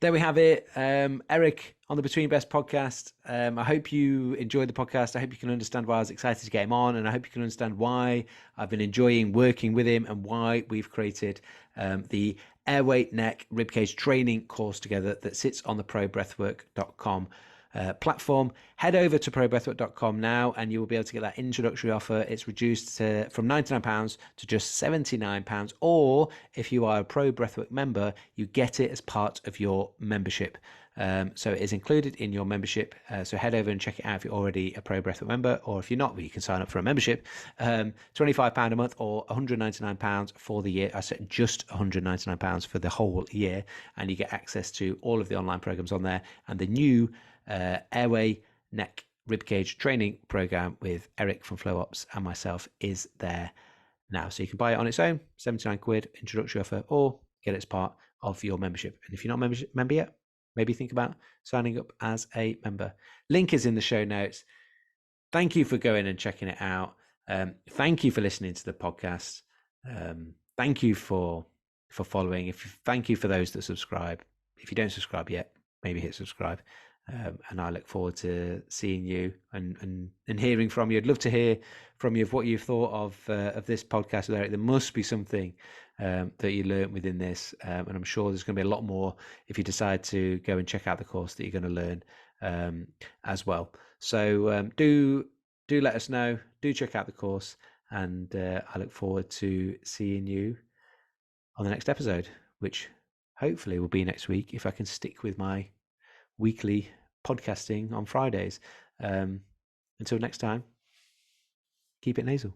There we have it. Eric on the Between Best podcast. I hope you enjoyed the podcast. I hope you can understand why I was excited to get him on, and I hope you can understand why I've been enjoying working with him and why we've created the Airway Neck Ribcage Training course together that sits on the probreathwork.com platform. Head over to probreathwork.com now and you will be able to get that introductory offer. It's reduced from £99 to just £79, or if you are a Pro Breathwork member, you get it as part of your membership. So it is included in your membership. So head over and check it out if you're already a Pro Breathwork member, or if you're not, well, you can sign up for a membership. £25 a month or £199 for the year. I said just £199 for the whole year, and you get access to all of the online programs on there, and the new Airway Neck Ribcage Training program with Eric from FlowOps and myself is there now. So you can buy it on its own, 79 quid introductory offer, or get it as part of your membership. And if you're not a member yet, maybe think about signing up as a member. Link is in the show notes. Thank you for going and checking it out. Thank you for listening to the podcast. Thank you for following. Thank you for those that subscribe. If you don't subscribe yet, maybe hit subscribe. And I look forward to seeing you and hearing from you. I'd love to hear from you of what you've thought of this podcast with Eric. There must be something that you learned within this, and I'm sure there's going to be a lot more if you decide to go and check out the course that you're going to learn as well. So do let us know. Do check out the course, and I look forward to seeing you on the next episode, which hopefully will be next week if I can stick with my weekly podcasting on Fridays. Until next time, keep it nasal.